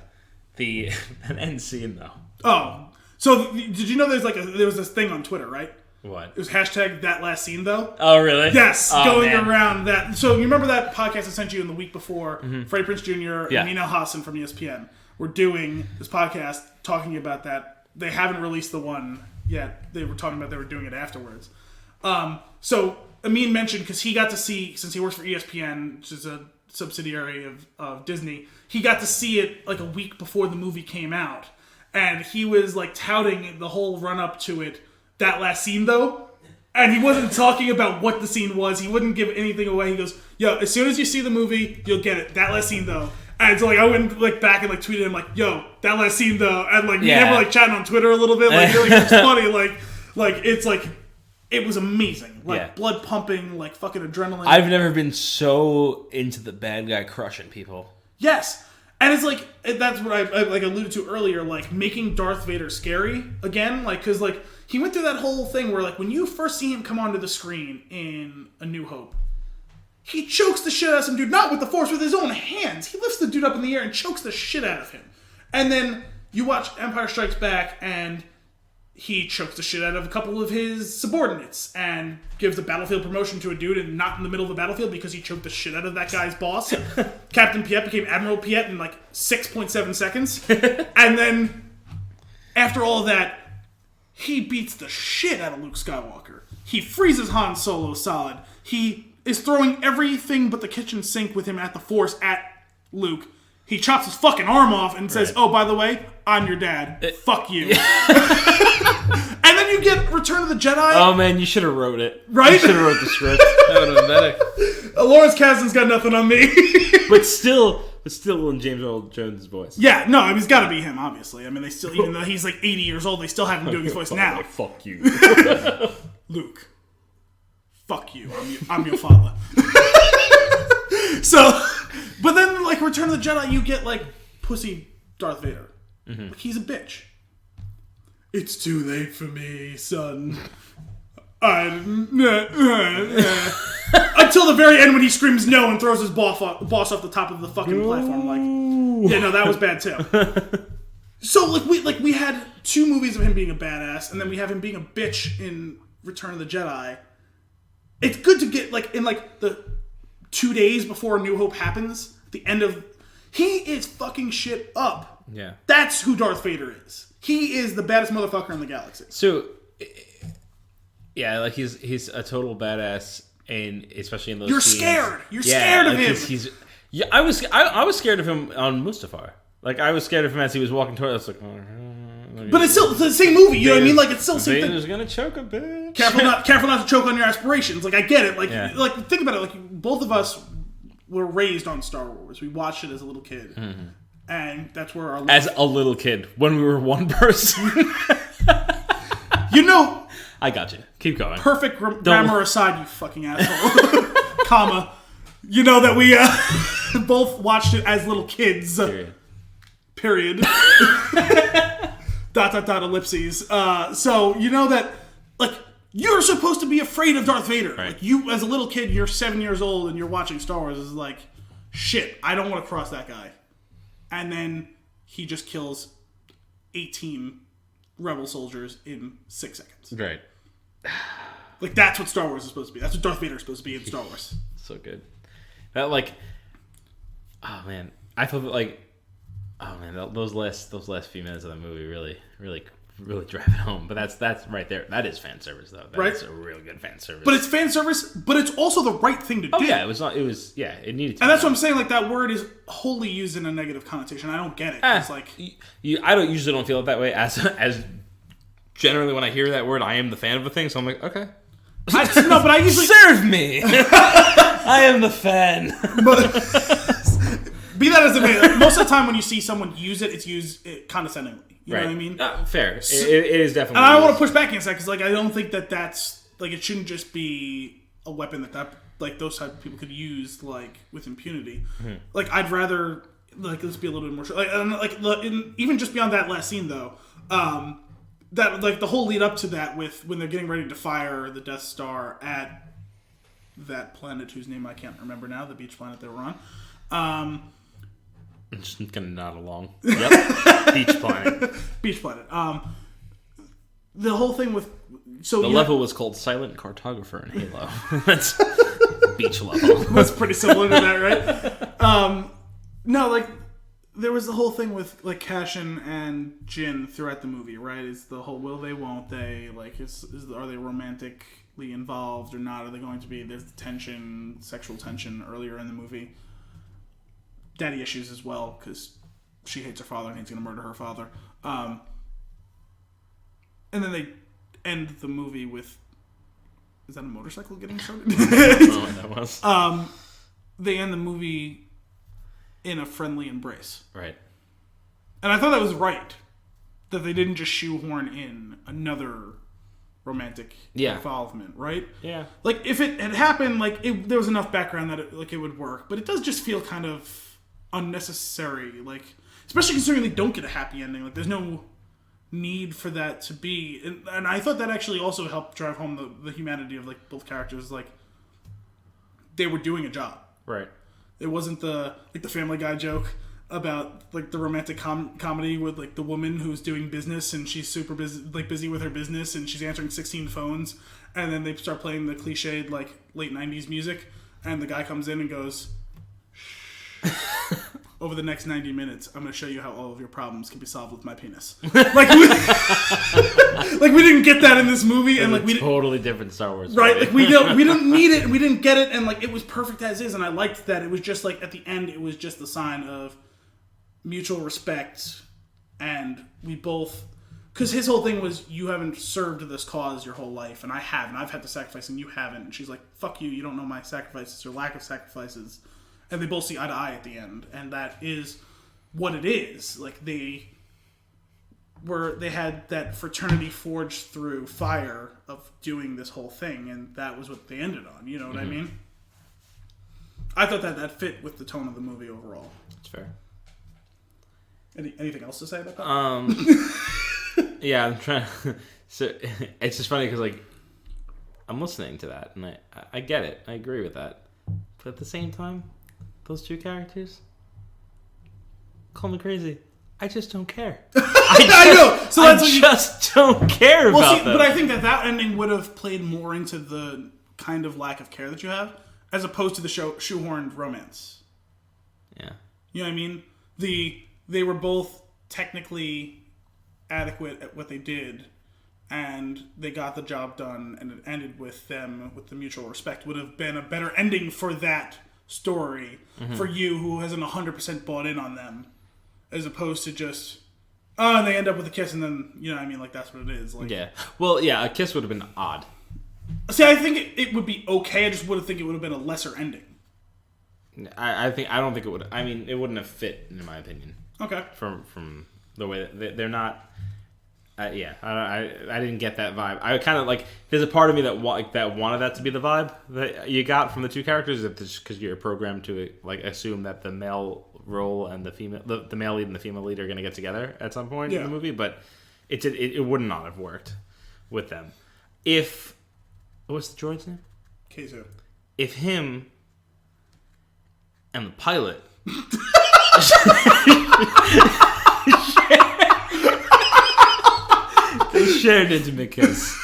an end scene though. Oh, so did you know there was this thing on Twitter, right? What? It was hashtag that last scene though. Oh, really? Yes, going around that. So you remember that podcast I sent you in the week before? Freddie Prinze Jr. and Nina Hassan from ESPN were doing this podcast talking about that. They haven't released the one yet. They were talking about they were doing it afterwards. So Amin mentioned, because he got to see, since he works for ESPN, which is a subsidiary of Disney, he got to see it like a week before the movie came out. And he was like touting the whole run up to it, that last scene though. And he wasn't talking about what the scene was. He wouldn't give anything away. He goes, yo, as soon as you see the movie, you'll get it. That last scene though. And so, like, I went, like, back and, like, tweeted him, like, yo, that last scene, though. And, like, me and him were, like, chatting on Twitter a little bit. Like, it's funny. Like, it's, like, it was amazing. Like, blood pumping, like, fucking adrenaline. I've never been so into the bad guy crushing people. Yes. And it's, like, that's what I like, alluded to earlier. Like, making Darth Vader scary again. Like, because, like, he went through that whole thing where, like, when you first see him come onto the screen in A New Hope, he chokes the shit out of some dude, not with the Force, with his own hands. He lifts the dude up in the air and chokes the shit out of him. And then you watch Empire Strikes Back, and he chokes the shit out of a couple of his subordinates and gives a battlefield promotion to a dude and not in the middle of the battlefield because he choked the shit out of that guy's boss. Captain Piet became Admiral Piet in like 6.7 seconds. And then, after all of that, he beats the shit out of Luke Skywalker. He freezes Han Solo solid. He is throwing everything but the kitchen sink with him at the Force at Luke. He chops his fucking arm off and says, oh, by the way, I'm your dad. Fuck you. And then you get Return of the Jedi. Oh, man, you should have wrote it. Right? You should have wrote the script. That would have been better. Lawrence Kasdan's got nothing on me. But still in James Earl Jones' voice. Yeah, no, I mean, it's got to be him, obviously. I mean, they still, even though he's like 80 years old, they still have him doing his voice now. Like, fuck you. Luke. Fuck you. I'm your father. So... But then, like, Return of the Jedi, you get, like, pussy Darth Vader. Mm-hmm. Like, he's a bitch. It's too late for me, son. Until the very end when he screams no and throws his boss off the top of the fucking platform. Like, yeah, no, that was bad, too. So, we had 2 movies of him being a badass, and then we have him being a bitch in Return of the Jedi. It's good to get, like, in, like, the 2 days before A New Hope happens, the end of... He is fucking shit up. Yeah. That's who Darth Vader is. He is the baddest motherfucker in the galaxy. So, yeah, like, he's a total badass, and especially in those scenes. Scared. You're scared of him. Yeah, I was scared of him on Mustafar. Like, I was scared of him as he was walking toward us, like... But it's still the same movie, you know what I mean? Like, it's still the same thing. Vader's gonna choke a bitch. Careful not to choke on your aspirations. Like, I get it. Like, yeah. like think about it. Like, both of us were raised on Star Wars. We watched it as a little kid. Mm-hmm. And that's where our... As a little kid. When we were one person. You know... I got you. Keep going. Perfect grammar aside, you fucking asshole. Comma. You know that we both watched it as little kids. Period. ellipses. So, you know that, like, you're supposed to be afraid of Darth Vader. Right. Like, you, as a little kid, you're 7 years old and you're watching Star Wars. It's like, shit, I don't want to cross that guy. And then he just kills 18 rebel soldiers in 6 seconds. Right. Like, that's what Star Wars is supposed to be. That's what Darth Vader is supposed to be in Star Wars. So good. That, like... Oh, man. I thought that, like... Oh, man, those last few minutes of the movie really drive it home. But that's right there. That is fan service, though. That's a real good fan service. But it's fan service, but it's also the right thing to do. Oh, yeah, it needed to. And that's what I'm saying, like, that word is wholly used in a negative connotation. I don't get it. It's like... I usually don't feel it that way, as generally when I hear that word, I am the fan of a thing, so I'm like, okay. But I usually... Serve me! I am the fan. Be that as it may, most of the time when you see someone use it, it's used condescendingly. You know what I mean? Fair. It is definitely. And I want to push back against that because, like, I don't think that's like it shouldn't just be a weapon that like those type of people could use like with impunity. Mm-hmm. Like, I'd rather let's be a little bit more even just beyond that last scene though. That like the whole lead up to that with when they're getting ready to fire the Death Star at that planet whose name I can't remember now, the beach planet they were on. I'm just gonna nod along. Yep. Beach planet. Beach planet. The whole thing with the level was called Silent Cartographer in Halo. That's beach level. That's pretty similar to that, right? No, like there was the whole thing with like Cassian and Jyn throughout the movie, right? Is the whole will they, won't they? Like, are they romantically involved or not? Are they going to be? There's tension, sexual tension earlier in the movie. Daddy issues as well because she hates her father and he's going to murder her father. And then they end the movie with... Is that a motorcycle getting started? I don't know what that was. They end the movie in a friendly embrace. Right. And I thought that was right. That they didn't just shoehorn in another romantic involvement, right? Yeah. Like, if it had happened, like, there was enough background that it would work. But it does just feel kind of unnecessary, like, especially considering they don't get a happy ending. Like, there's no need for that to be, and I thought that actually also helped drive home the humanity of like both characters. Like, they were doing a job, right? It wasn't the Family Guy joke about like the romantic comedy with like the woman who's doing business and she's super busy with her business and she's answering 16 phones, and then they start playing the cliched like late 90s music, and the guy comes in and goes, shh. Over the next 90 minutes, I'm going to show you how all of your problems can be solved with my penis. Like we didn't get that in this movie, and like we totally different Star Wars, right? Like we didn't need it, we didn't get it, and like it was perfect as is, and I liked that. It was just like at the end, it was just the sign of mutual respect, and we both, because his whole thing was, you haven't served this cause your whole life, and I have, and I've had to sacrifice, and you haven't. And she's like, fuck you, you don't know my sacrifices or lack of sacrifices. And they both see eye to eye at the end, and that is what it is. Like they had that fraternity forged through fire of doing this whole thing, and that was what they ended on. You know what I mean? I thought that fit with the tone of the movie overall. That's fair. Anything else to say about that? Yeah, I'm trying. So it's just funny because like I'm listening to that, and I get it. I agree with that, but at the same time, those two characters, call me crazy, I just don't care. I know. So that's I just don't care about them. But I think that ending would have played more into the kind of lack of care that you have, as opposed to the shoehorned romance. Yeah. You know what I mean? They were both technically adequate at what they did, and they got the job done, and it ended with them with the mutual respect. Would have been a better ending for that story for you, who hasn't 100% bought in on them, as opposed to just and they end up with a kiss, and then, you know what I mean, like that's what it is. Like, yeah. Well, yeah, a kiss would have been odd. See, I think it would be okay. I just would think it would have been a lesser ending. I don't think it would. I mean, it wouldn't have fit, in my opinion. Okay. From the way that they're not. Yeah, I didn't get that vibe. I kind of like. There's a part of me that wanted that to be the vibe that you got from the two characters, because you're programmed to like assume that the male role and the male lead and the female lead are going to get together at some point in the movie, but it would not have worked with them. If what's the droid's name? K2. If him and the pilot they shared intimate kiss,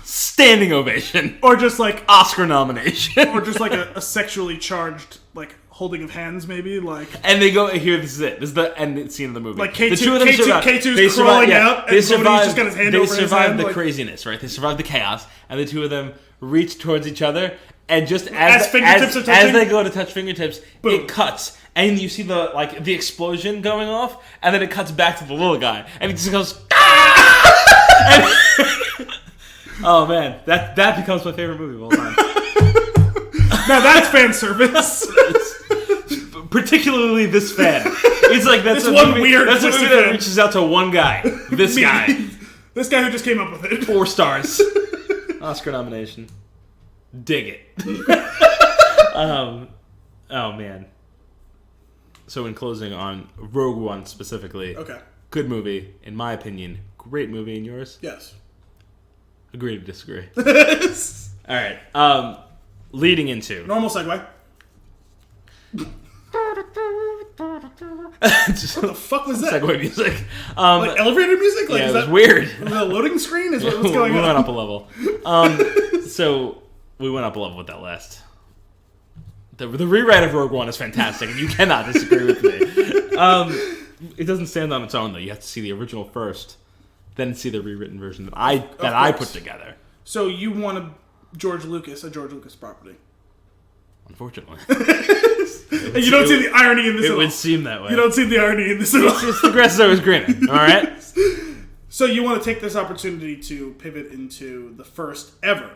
standing ovation, or just like Oscar nomination, or just like a sexually charged like holding of hands, maybe like. And they go here. This is it. This is the end scene of the movie. Like K2's crawling out, and Bodhi's just got his hand over his head. They survive the craziness, right? They survive the chaos, and the two of them reach towards each other, and just as they go to touch fingertips, boom, it cuts. And you see the explosion going off, and then it cuts back to the little guy, and he just goes, oh man, that becomes my favorite movie of all time. Now that's fan service. Particularly this fan. It's like that's a movie that reaches out to one guy. This guy. This guy who just came up with it. 4 stars. Oscar nomination. Dig it. Oh man. So in closing on Rogue One specifically, okay, good movie in my opinion. Great movie in yours? Yes. Agree to disagree. All right. Leading into normal segue. What the fuck was that? Segue music. Like elevator music? Like, yeah, is it was that weird. The loading screen is what's going on. We went up a level. So we went up a level with that last. The rewrite of Rogue One is fantastic, and you cannot disagree with me. It doesn't stand on its own, though. You have to see the original first, then see the rewritten version that I put together. So you want a George Lucas property? Unfortunately. And you don't see the irony in this at all. It would seem that way. You don't see the irony in this at all. It's the grass is always greener, all right? So you want to take this opportunity to pivot into the first ever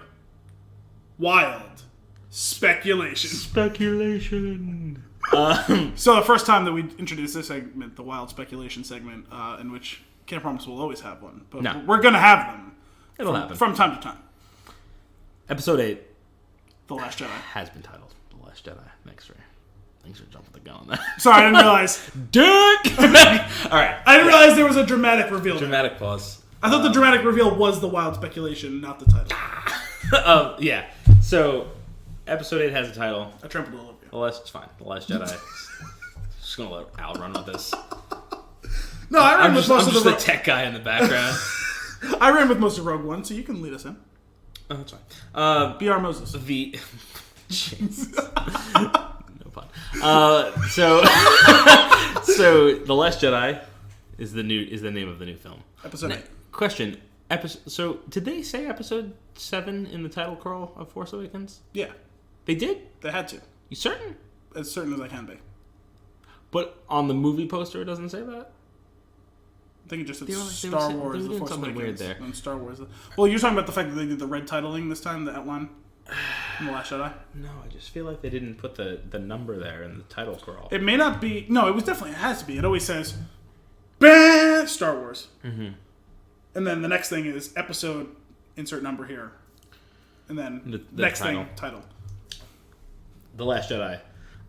wild speculation. Speculation. So the first time that we introduced this segment, the wild speculation segment, in which can't promise we'll always have one, but we're going to have them. It'll happen. From time to time. Episode 8. The Last Jedi. Has been titled The Last Jedi. Thanks for jumping the gun on that. Sorry, I didn't realize. Dick! All right. I didn't realize there was a dramatic reveal. Dramatic pause. I thought the dramatic reveal was the wild speculation, not the title. Yeah. So, episode 8 has a title. I trampled all over you. The Last, it's fine. The Last Jedi. just gonna let Al run with this. No, I ran with most I'm of just the the tech guy in the background. I ran with most of Rogue One, so you can lead us in. Oh, that's fine. B.R. Moses. Jesus. No pun. So The Last Jedi is the name of the new film. Episode 8. Question. So did they say episode 7 in the title crawl of Force Awakens? Yeah. They did? They had to. You certain? As certain as I can be. But on the movie poster it doesn't say that? I think it just said They Star were Wars, The doing Force something Awakens. weird there. And Star Wars. Well, you're talking about the fact that they did the red titling this time, the outline in The Last Jedi? No, I just feel like they didn't put the number there in the title crawl. It may not be... No, it has to be. It always says, bah! Star Wars. Mm-hmm. And then the next thing is episode, insert number here. And then the next title. thing, title. The Last Jedi.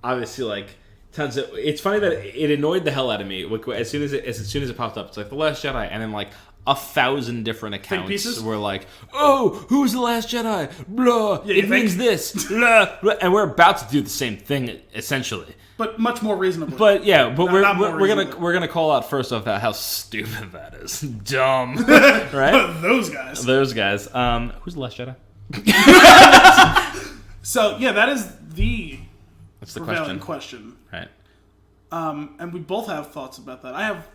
Obviously, like, tons of... It's funny that it annoyed the hell out of me. As soon as it popped up, it's like, The Last Jedi, and then, like, 1,000 different accounts were like, oh, who's The Last Jedi? Blah, it means this. Blah, blah. And we're about to do the same thing, essentially. But much more reasonably. But yeah, but we're gonna call out first off how stupid that is. Dumb. Right? Those guys. Who's The Last Jedi? So yeah, that is the That's the prevailing question. Right. And we both have thoughts about that. I have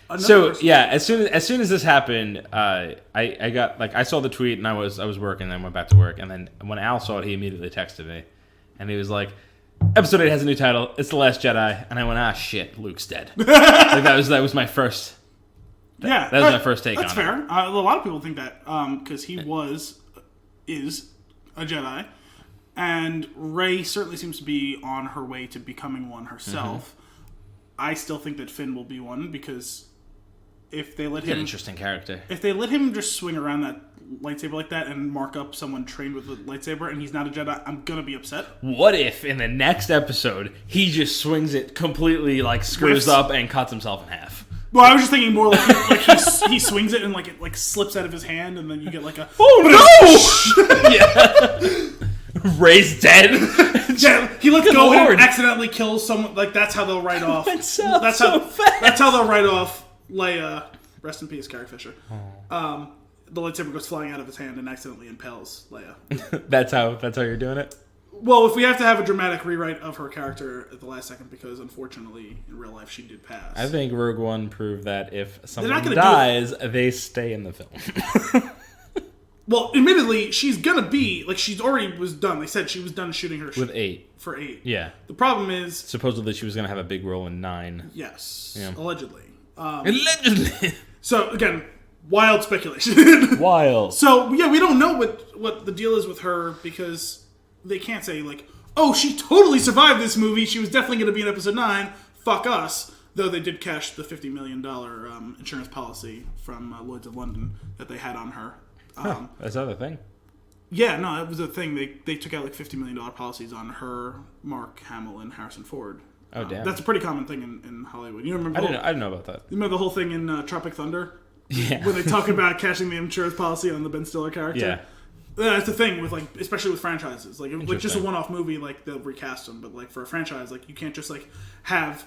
another So yeah, as soon as this happened, I got I saw the tweet and I was working, then went back to work, and then when Al saw it, he immediately texted me, and he was like, "Episode 8 has a new title. It's The Last Jedi," and I went, "Ah, shit, Luke's dead." That was my first. That was my first take on it. That's fair. A lot of people think that because he is a Jedi, and Rey certainly seems to be on her way to becoming one herself. Mm-hmm. I still think that Finn will be one because if they let him, an interesting character. If they let him just swing around that lightsaber like that and mark up someone trained with a lightsaber and he's not a Jedi, I'm gonna be upset. What if in the next episode he just swings it completely, like screws up and cuts himself in half? Well, I was just thinking more like he swings it and like it slips out of his hand and then you get like a yeah. Rey's dead. Yeah, he lets go and accidentally kills someone. Like that's how they'll write off. That's how they'll write off Leia. Rest in peace, Carrie Fisher. The lightsaber goes flying out of his hand and accidentally impales Leia. That's how you're doing it. Well, if we have to have a dramatic rewrite of her character at the last second, because unfortunately in real life she did pass. I think Rogue One proved that if someone dies, they stay in the film. Well, admittedly, she's gonna be she's already was done. They said she was done shooting her with 8 for 8. Yeah. The problem is supposedly she was gonna have a big role in 9. Yes. Yeah. Allegedly. Allegedly. So again, wild speculation. Wild. So yeah, we don't know what the deal is with her because they can't say oh, she totally survived this movie. She was definitely going to be in episode 9. Fuck us. Though they did cash the $50 million insurance policy from Lloyd's of London that they had on her. That's another thing. Yeah, no, that was a thing. They took out $50 million policies on her, Mark Hamill, and Harrison Ford. Oh, damn. That's a pretty common thing in Hollywood. You remember? I didn't know about that. You remember the whole thing in Tropic Thunder? Yeah. When they talk about cashing the insurance policy on the Ben Stiller character? Yeah. That's the thing with especially with franchises. If just a one-off movie, they'll recast them. But for a franchise, you can't just have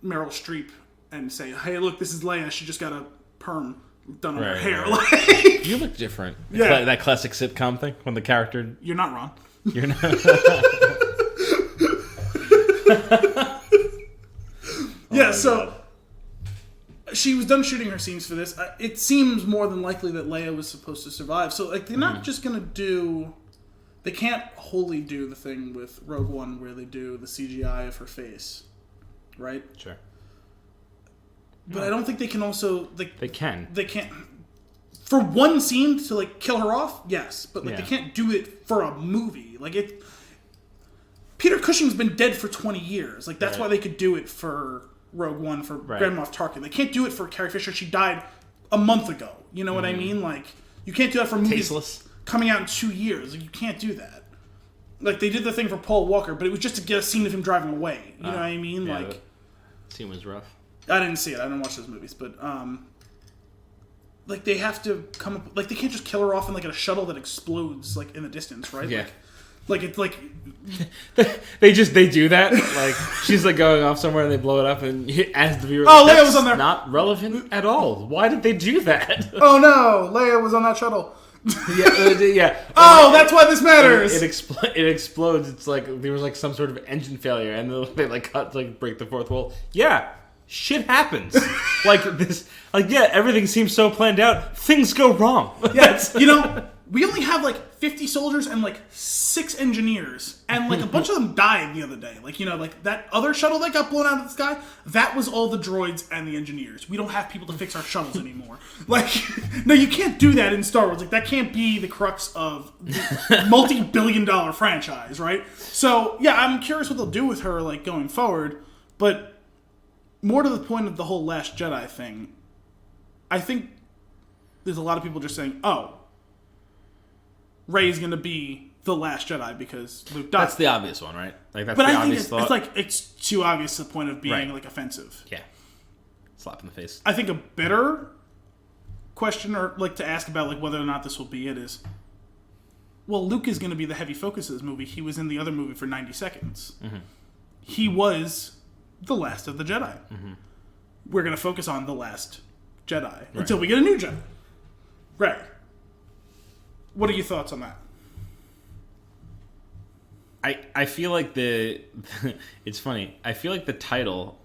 Meryl Streep and say, "Hey, look, this is Leia. She just got a perm done on her hair." Right. You look different. Yeah. That classic sitcom thing when the character. You're not wrong. You're not. Yeah. So she was done shooting her scenes for this. It seems more than likely that Leia was supposed to survive. So they're not just gonna do. They can't wholly do the thing with Rogue One where they do the CGI of her face, right? Sure. But I don't think they can also. They can. They can't. For one scene to kill her off, yes, but they can't do it for a movie. Peter Cushing's been dead for 20 years. That's why they could do it for Rogue One for Grand Moff Tarkin. They can't do it for Carrie Fisher. She died a month ago. You know what I mean? You can't do that for movies coming out in 2 years. You can't do that. They did the thing for Paul Walker, but it was just to get a scene of him driving away. You know what I mean? Yeah, that scene was rough. I didn't see it. I didn't watch those movies, but they have to come up. They can't just kill her off in a shuttle that explodes in the distance, right? Yeah. Like it's like they do that. Like she's like going off somewhere and they blow it up, and as the viewer, Leia was on there. Not relevant at all. Why did they do that? Oh no, Leia was on that shuttle. yeah. Oh, that's why this matters. It explodes. It's like there was like some sort of engine failure, and they like cut to like break the fourth wall. Yeah, shit happens. Like this. Like everything seems so planned out. Things go wrong. Yeah, we only have like 50 soldiers and like 6 engineers, and like a bunch of them died the other day. Like like that other shuttle that got blown out of the sky, that was all the droids and the engineers. We don't have people to fix our shuttles anymore. Like, no, you can't do that in Star Wars. Like that can't be the crux of the multi-billion-dollar franchise, right? So yeah, I'm curious what they'll do with her like going forward. But more to the point of the whole Last Jedi thing, I think there's a lot of people just saying, "Oh, Rey's going to be the Last Jedi because Luke died." That's the obvious one, right? Like that's but the I think obvious thought. It's like it's too obvious to the point of being Right. like offensive. Yeah, slap in the face. I think a better question or like to ask about like whether or not this will be it is, well, Luke is going to be the heavy focus of this movie. He was in the other movie for 90 seconds. Mm-hmm. He was the last of the Jedi. Mm-hmm. We're going to focus on the Last Jedi until we get a new Jedi. Right. What are your thoughts on that? I feel like it's funny. I feel like the title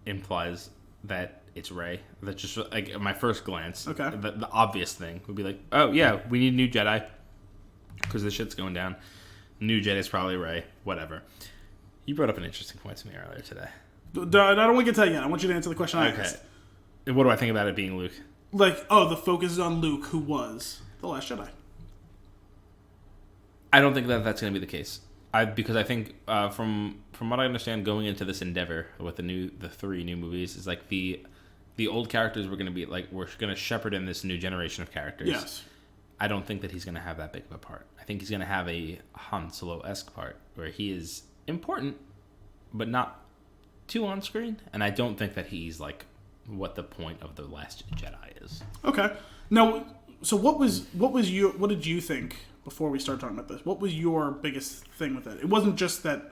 implies that it's Rey. That's just like my first glance. Okay. The obvious thing would be like, oh yeah, we need a new Jedi because the shit's going down. New Jedi's probably Rey. Whatever. You brought up an interesting point to me earlier today. I don't want to get to that yet. I want you to answer the question I asked. And what do I think about it being Luke? Like, oh, the focus is on Luke, who was the Last Jedi. I don't think that that's going to be the case. Because I think from what I understand, going into this endeavor with the 3 new movies is like the old characters were going to be like we're going to shepherd in this new generation of characters. Yes. I don't think that he's going to have that big of a part. I think he's going to have a Han Solo-esque part where he is important, but not too on screen. And I don't think that he's like what the point of the Last Jedi is. Okay. Now, so what did you think before we start talking about this? What was your biggest thing with it? It wasn't just that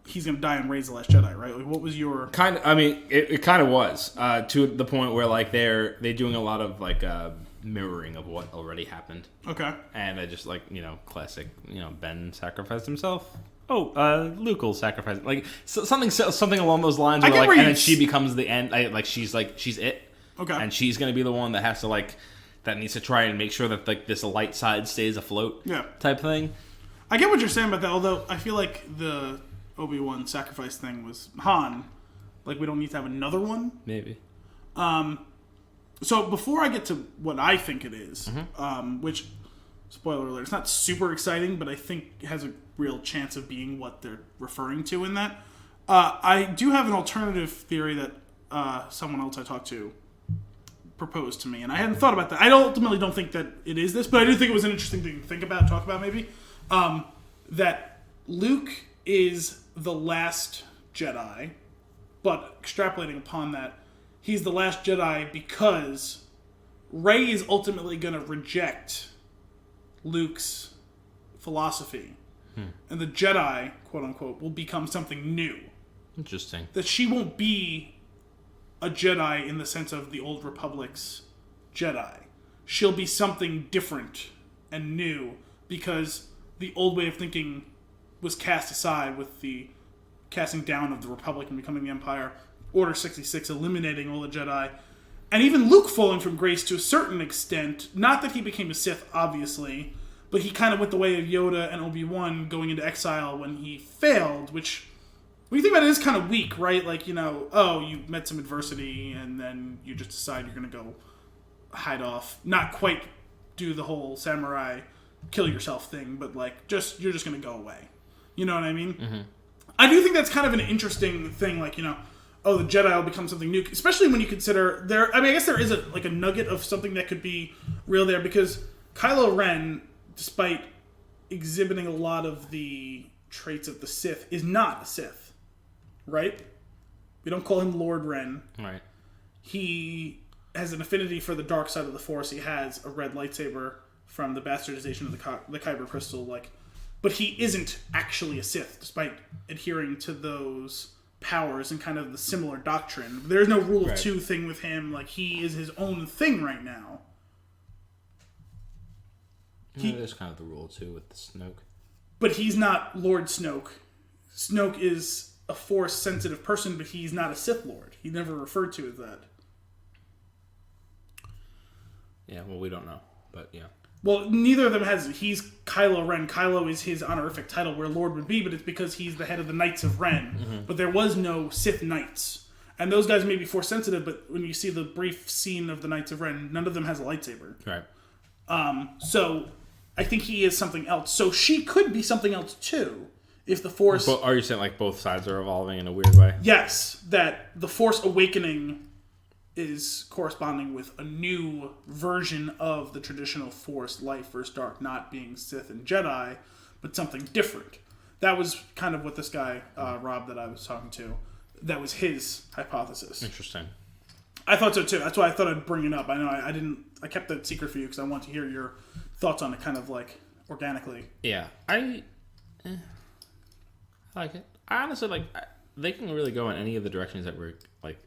he's going to die and raise the Last Jedi, right? Like, what was your kind of? I mean, it kind of was to the point where like they're doing a lot of like mirroring of what already happened. Okay. And I just like classic Ben sacrificed himself. Oh, Luke will sacrifice like something along those lines. Where, like, and then she becomes the end. She's it. Okay. And she's going to be the one that has to that needs to try and make sure that like this light side stays afloat. Yeah. Type thing. I get what you're saying about that. Although I feel like the Obi-Wan sacrifice thing was Han. Like we don't need to have another one. Maybe. So before I get to what I think it is, which, spoiler alert, it's not super exciting, but I think has a real chance of being what they're referring to in that. I do have an alternative theory that someone else I talked to proposed to me, and I hadn't thought about that. I ultimately don't think that it is this, but I do think it was an interesting thing to think about, talk about maybe. That Luke is the last Jedi, but extrapolating upon that, he's the last Jedi because Rey is ultimately going to reject Luke's philosophy. And the Jedi, quote unquote, will become something new. Interesting. That she won't be a Jedi in the sense of the Old Republic's Jedi. She'll be something different and new because the old way of thinking was cast aside with the casting down of the Republic and becoming the Empire. Order 66 eliminating all the Jedi. And even Luke falling from grace to a certain extent. Not that he became a Sith, obviously, but he kind of went the way of Yoda and Obi-Wan going into exile when he failed, which, when you think about it, is kind of weak, right? Like, you met some adversity and then you just decide you're going to go hide off. Not quite do the whole samurai kill yourself thing, but like, you're just going to go away. You know what I mean? Mm-hmm. I do think that's kind of an interesting thing, like, the Jedi will become something new, especially when you consider I guess there is a nugget of something that could be real there, because Kylo Ren, despite exhibiting a lot of the traits of the Sith, is not a Sith, right? We don't call him Lord Ren. Right. He has an affinity for the dark side of the Force. He has a red lightsaber from the bastardization of the Kyber crystal. Like, but he isn't actually a Sith, despite adhering to those powers and kind of the similar doctrine. There's no rule of two thing with him. Like, he is his own thing right now. There's kind of the rule, too, with the Snoke. But he's not Lord Snoke. Snoke is a Force-sensitive person, but he's not a Sith Lord. He's never referred to as that. Yeah, well, we don't know, but yeah. Well, neither of them has... He's Kylo Ren. Kylo is his honorific title where Lord would be, but it's because he's the head of the Knights of Ren. Mm-hmm. But there was no Sith Knights. And those guys may be Force-sensitive, but when you see the brief scene of the Knights of Ren, none of them has a lightsaber. Right. So, I think he is something else. So she could be something else, too. If the Force... But are you saying, like, both sides are evolving in a weird way? Yes. That the Force awakening is corresponding with a new version of the traditional Force light versus dark, not being Sith and Jedi, but something different. That was kind of what this guy, Rob, that I was talking to, that was his hypothesis. Interesting. I thought so too. That's why I thought I'd bring it up. I know I kept that secret for you because I want to hear your thoughts on it kind of like organically. Yeah. I like it. I honestly they can really go in any of the directions that we're like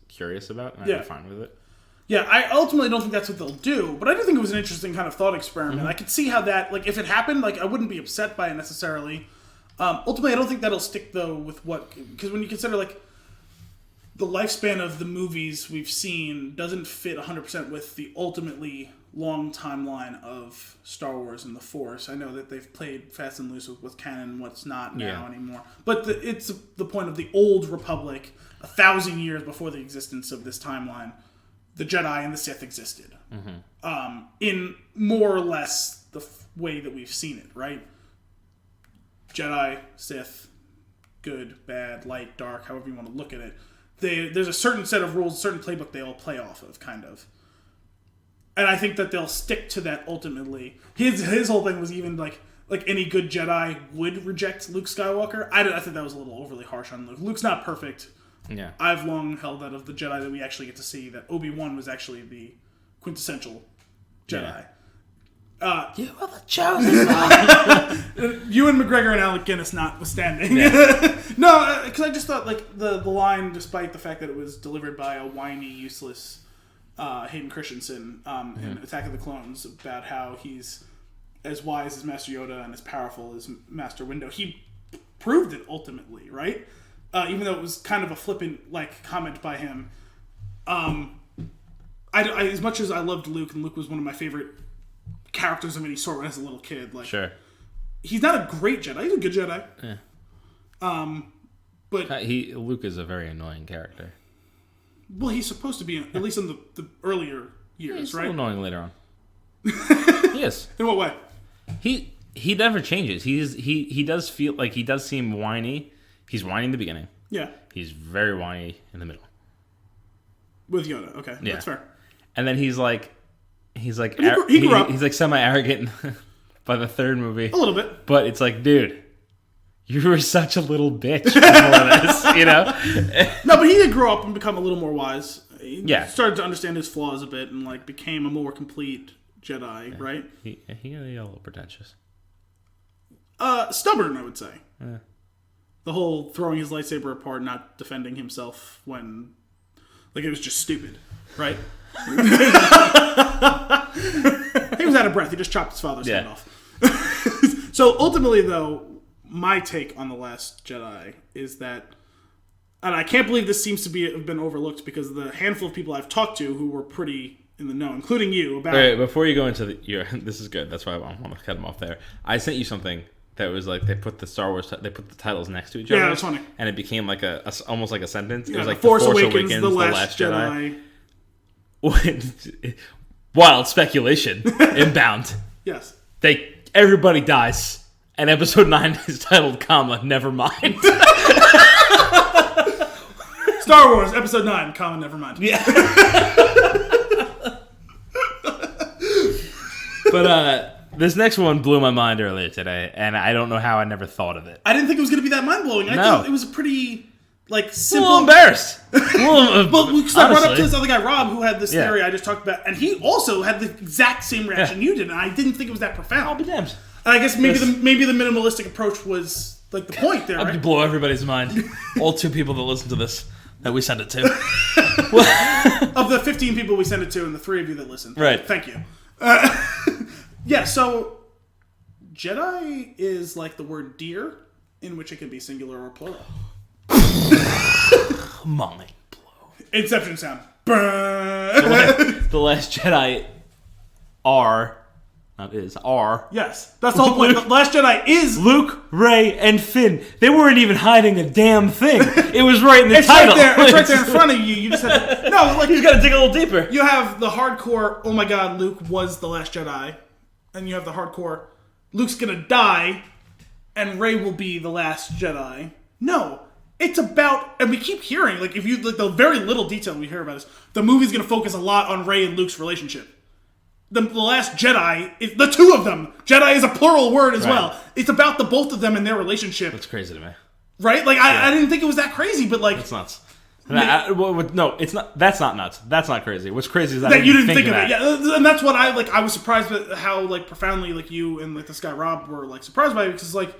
curious about, and I'd be fine with it. Yeah, I ultimately don't think that's what they'll do, but I do think it was an interesting kind of thought experiment. Mm-hmm. I could see how that, like, if it happened, like, I wouldn't be upset by it necessarily. Ultimately, I don't think that'll stick, though, with because when you consider, like, the lifespan of the movies we've seen doesn't fit 100% with the ultimately long timeline of Star Wars and the Force. I know that they've played fast and loose with what's canon and what's not now anymore. But it's the point of the old Republic, 1,000 years before the existence of this timeline, the Jedi and the Sith existed. Mm-hmm. In more or less the way that we've seen it, right? Jedi, Sith, good, bad, light, dark, however you want to look at it. There's a certain set of rules, a certain playbook they all play off of, kind of. And I think that they'll stick to that ultimately. His whole thing was even like any good Jedi would reject Luke Skywalker. I think that was a little overly harsh on Luke. Luke's not perfect. Yeah. I've long held that of the Jedi that we actually get to see, that Obi-Wan was actually the quintessential Jedi. Yeah. You are the chosen one. Ewan McGregor and Alec Guinness notwithstanding. Yeah. No, because I just thought, like, the line, despite the fact that it was delivered by a whiny, useless Hayden Christensen in Attack of the Clones, about how he's as wise as Master Yoda and as powerful as Master Windu. He proved it ultimately, right? Even though it was kind of a flippant, like, comment by him. I as much as I loved Luke, and Luke was one of my favorite characters of any sort as a little kid, like, sure, he's not a great Jedi. He's a good Jedi. Yeah. But Luke is a very annoying character. Well, he's supposed to be, at least in the earlier years, he's right? He's annoying later on. He is. In what way? He never changes. He does feel like he does seem whiny. He's whiny in the beginning. Yeah. He's very whiny in the middle. With Yoda, okay, yeah. That's fair. And then he's like he grew up. He's like semi-arrogant by the third movie. A little bit. But it's like, dude, you were such a little bitch before this, you know? No, but he did grow up and become a little more wise. He started to understand his flaws a bit and, like, became a more complete Jedi, right? He got a little pretentious. Stubborn, I would say. Yeah. The whole throwing his lightsaber apart, not defending himself when, like, it was just stupid, right? He was out of breath. He just chopped his father's head off. So ultimately, though, my take on The Last Jedi is that, and I can't believe this seems to have been overlooked, because the handful of people I've talked to who were pretty in the know, including you, about... Wait, before you go into this is good. That's why I want to cut him off there. I sent you something that was like, they put the Star Wars, they put the titles next to each other. Yeah, that's funny. And it became like almost like a sentence. Yeah, it was like The Force Awakens, The Last Jedi. Wild speculation inbound. Yes. Everybody dies, and episode 9 is titled, never mind. Star Wars, episode 9, never mind. Yeah. But this next one blew my mind earlier today, and I don't know how I never thought of it. I didn't think it was going to be that mind-blowing. I thought it was a pretty... like, simple... a little embarrassed. But because I brought up to this other guy, Rob, who had this theory I just talked about, and he also had the exact same reaction you did, and I didn't think it was that profound. I'll be damned. I guess maybe the minimalistic approach was like the point there. Right? Blow everybody's mind. All 2 people that listen to this that we send it to. Of the 15 people we send it to, and the 3 of you that listen, right? Thank you. Yeah. So Jedi is like the word deer, in which it can be singular or plural. Mind blow. Inception sound. The Last Jedi are. Yes, that's the whole point. The Last Jedi is Luke, Rey, and Finn. They weren't even hiding a damn thing. It was right in the title. It's right there in front of you. You just have to... No, like... You just gotta dig a little deeper. You have the hardcore, oh my god, Luke was the Last Jedi. And you have the hardcore, Luke's gonna die, and Rey will be the Last Jedi. No. It's about... And we keep hearing, like, if you... Like, the very little detail we hear about is the movie's gonna focus a lot on Rey and Luke's relationship. The Last Jedi, the 2 of them. Jedi is a plural word as well. It's about the both of them and their relationship. That's crazy to me. Right? Like, I didn't think it was that crazy, but like... It's nuts. No, it's not. That's not nuts. That's not crazy. What's crazy is that you didn't think of it. Yeah, and that's what I was surprised at how like profoundly like you and like this guy Rob were like surprised by it because like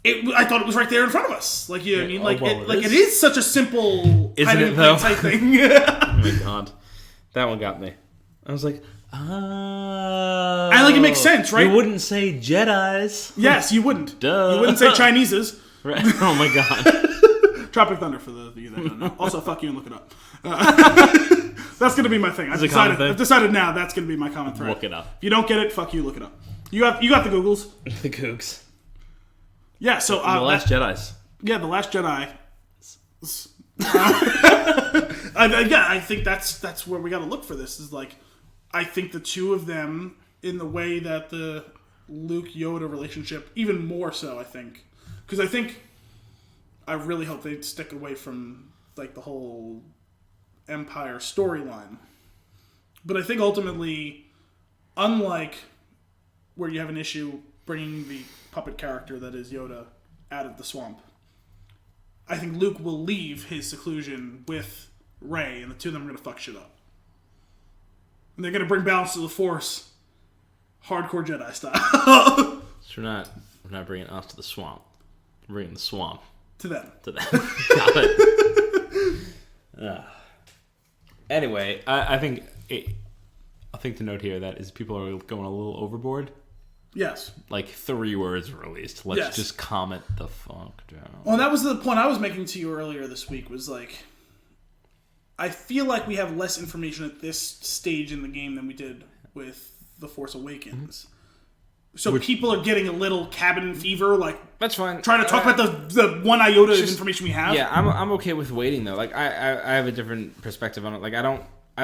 I thought it was right there in front of us. Like you know what I mean? Like it is such a simple Isn't it though? type thing. Oh my god. That one got me. I was like, oh. And like it makes sense, right? You wouldn't say Jedis. Yes, you wouldn't. Duh. You wouldn't say Chinese's. Right. Oh my god. Tropic Thunder for the you that don't know. Also, fuck you and look it up. That's gonna be my thing. I've decided now that's gonna be my common thread. Look it up. If you don't get it, fuck you, look it up. You got the Googles. The Googs. Yeah, so The Last Jedis. Yeah, the Last Jedi. I think that's where we got to look for this. Is like, I think the 2 of them in the way that the Luke Yoda relationship, even more so. I think because I really hope they stick away from like the whole Empire storyline. But I think ultimately, unlike where you have an issue bringing the puppet character that is Yoda out of the swamp, I think Luke will leave his seclusion with Rey, and the 2 of them are going to fuck shit up. And they're going to bring balance to the Force, hardcore Jedi style. So we're not bringing us to the swamp. We're bringing the swamp to them. Got it. Anyway, I think to note here that is people are going a little overboard. Yes. Like 3 words released. Let's just comment the fuck down. Well, that was the point I was making to you earlier this week, was like, I feel like we have less information at this stage in the game than we did with The Force Awakens. So people are getting a little cabin fever, like, that's fine. Trying to talk about the one iota of information we have. Yeah, I'm okay with waiting though. Like I have a different perspective on it. Like I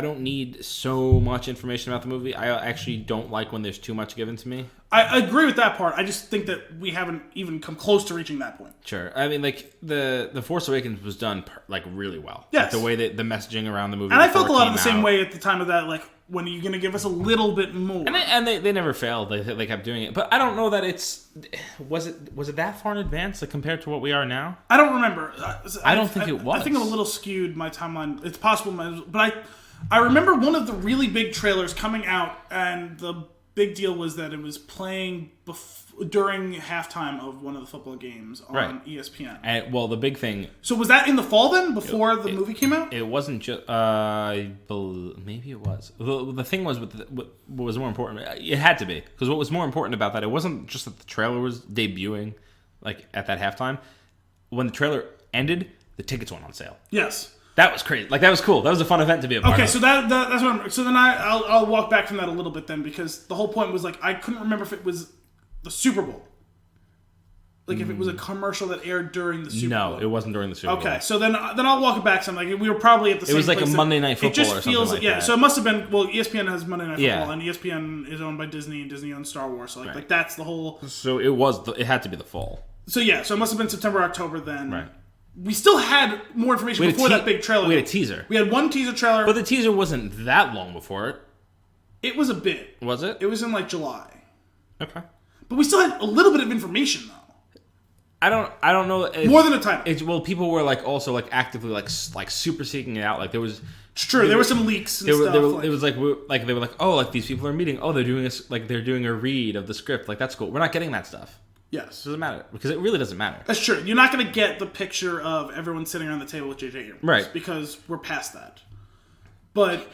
don't need so much information about the movie. I actually don't like when there's too much given to me. I agree with that part. I just think that we haven't even come close to reaching that point. Sure. I mean, like, the Force Awakens was done, like, really well. Yes. Like, the way that the messaging around the movie and I felt a lot of the same way at the time of that, like, when are you going to give us a little bit more? And they never failed. They kept doing it. But I don't know that it's... Was it that far in advance, like, compared to what we are now? I don't remember. I don't think it was. I think I'm a little skewed, my timeline. It's possible, but I remember one of the really big trailers coming out, and the big deal was that it was playing during halftime of one of the football games on ESPN. And, well, the big thing... So was that in the fall then, before the movie came out? It wasn't just... maybe it was. The thing was, what was more important... It had to be. Because what was more important about that, it wasn't just that the trailer was debuting like at that halftime. When the trailer ended, the tickets went on sale. Yes. That was crazy. Like, that was cool. That was a fun event to be a part of. Okay, so that's what I'm... So then I'll walk back from that a little bit then, because the whole point was, like, I couldn't remember if it was the Super Bowl. Like, if it was a commercial that aired during the Super Bowl. No, it wasn't during the Super Bowl. Okay, so then I'll walk it back some. Like, we were probably at the same place. It was like a Monday Night Football or something like that. Yeah, so it must have been... Well, ESPN has Monday Night Football, and ESPN is owned by Disney, and Disney owns Star Wars. So, like that's the whole... So it had to be the fall. So, yeah, so it must have been September, October then. Right. We still had more information before that big trailer. We had a teaser. We had one teaser trailer. But the teaser wasn't that long before it. It was a bit. Was it? It was in, like, July. Okay. But we still had a little bit of information, though. I don't know. More than a time. Well, people were like also like actively like super seeking it out. Like there was. It's true. There were some leaks and stuff. It was like they were like, oh, like these people are meeting. Oh, they're doing a read of the script. Like that's cool. We're not getting that stuff. Yes. It doesn't matter because it really doesn't matter. That's true. You're not going to get the picture of everyone sitting around the table with J.J. Abrams. Right. Because we're past that. But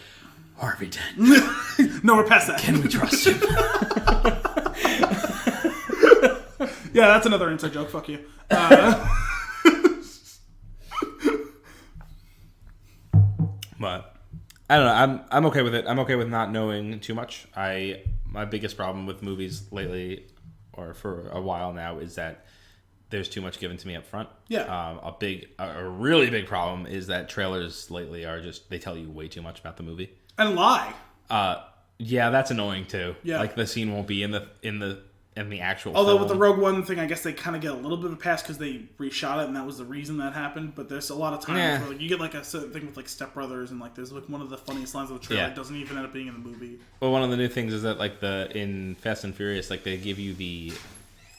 Harvey Dent. No, we're past that. Can we trust him? Yeah, that's another inside joke. Fuck you. But I don't know. I'm okay with it. I'm okay with not knowing too much. My biggest problem with movies lately, or for a while now, is that there's too much given to me up front. Yeah. A really big problem is that trailers lately are just they tell you way too much about the movie And lie. Yeah, that's annoying too. Yeah. Like the scene won't be in the actual. Although film. with the Rogue One thing, I guess they kind of get a little bit of a pass because they reshot it, and that was the reason that happened. But there's a lot of times where like, you get like a certain thing with like Step Brothers, and like there's like one of the funniest lines of the trailer that doesn't even end up being in the movie. Well, one of the new things is that like in Fast and Furious, like they give you the,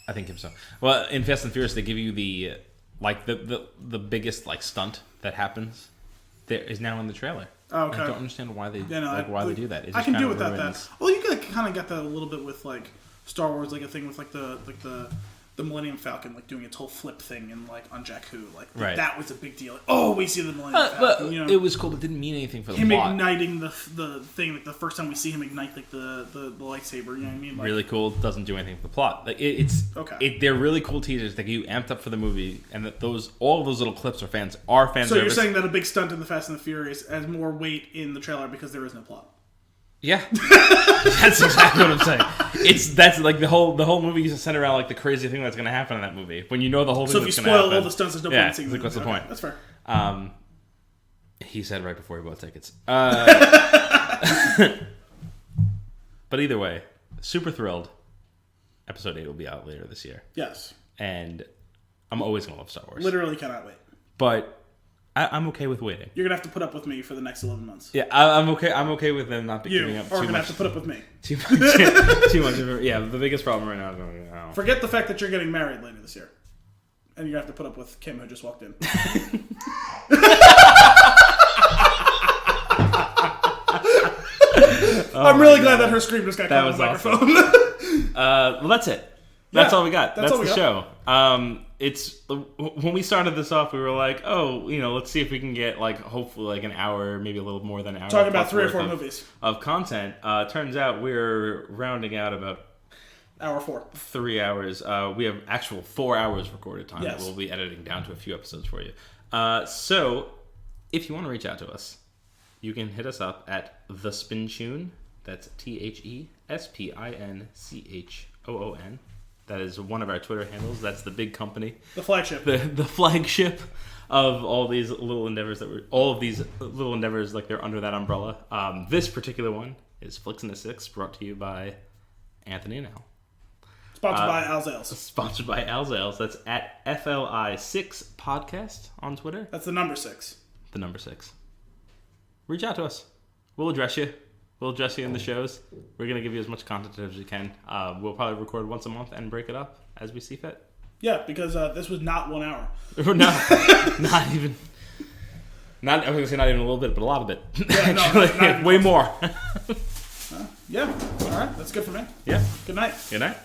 I think so. Well, in Fast and Furious, they give you the like the biggest like stunt that happens. There is now in the trailer. Oh, okay. I don't understand why they they do that. I can do without that. Well, you could kind of get that a little bit with like Star Wars, like a thing with like the Millennium Falcon, like doing its whole flip thing and like on Jakku, like that was a big deal. Like, oh, we see the Millennium Falcon. You know, it was cool. It didn't mean anything for the him plot. igniting the thing, like the first time we see him ignite like the lightsaber. You know what I mean? Like, really cool. Doesn't do anything for the plot. Like it's okay. They're really cool teasers that get you amped up for the movie, and that all of those little clips are fan service. So you're saying that a big stunt in the Fast and the Furious has more weight in the trailer because there is no plot. Yeah, that's exactly what I'm saying. That's like the whole movie is centered around like the crazy thing that's going to happen in that movie. When you know the whole thing. So if you spoil all the stunts, there's no point in seeing them. What's the point? That's fair. He said right before he bought tickets. But either way, super thrilled. Episode 8 will be out later this year. Yes. And I'm always going to love Star Wars. Literally cannot wait. But I'm okay with waiting. You're gonna have to put up with me for the next 11 months. Yeah, I'm okay. I'm okay with them not giving up too much. You're gonna have to put up with me. Too much of it. Yeah, the biggest problem right now is forget the fact that you're getting married later this year, and you're gonna have to put up with Kim who just walked in. I'm really glad that her scream just got caught on the microphone. Well, that's it. That's all we got. That's the show. It's when we started this off, we were like, oh, let's see if we can get like hopefully like an hour, maybe a little more than an hour. Talking about 3 or 4 movies of content. Turns out we're rounding out about hour 4, 3 hours. We have actual 4 hours recorded time that yes. we'll be editing down to a few episodes for you. So if you want to reach out to us, you can hit us up at the Spinchoon. That's TheSpinchoon. That is one of our Twitter handles. That's the big company. The flagship. The flagship of all these little endeavors like they're under that umbrella. This particular one is Flix and the Six, brought to you by Anthony and Al. Sponsored by Al Zales. Sponsored by Al Zales. That's at FLI6 Podcast on Twitter. That's the number 6. The number 6. Reach out to us. We'll address you. We'll address you in the shows. We're going to give you as much content as we can. We'll probably record once a month and break it up as we see fit. Yeah, because this was not 1 hour. No, not even. I was going to say not even a little bit, but a lot of it. Yeah, actually, not way more. Yeah, all right. That's good for me. Yeah. Good night. Good night.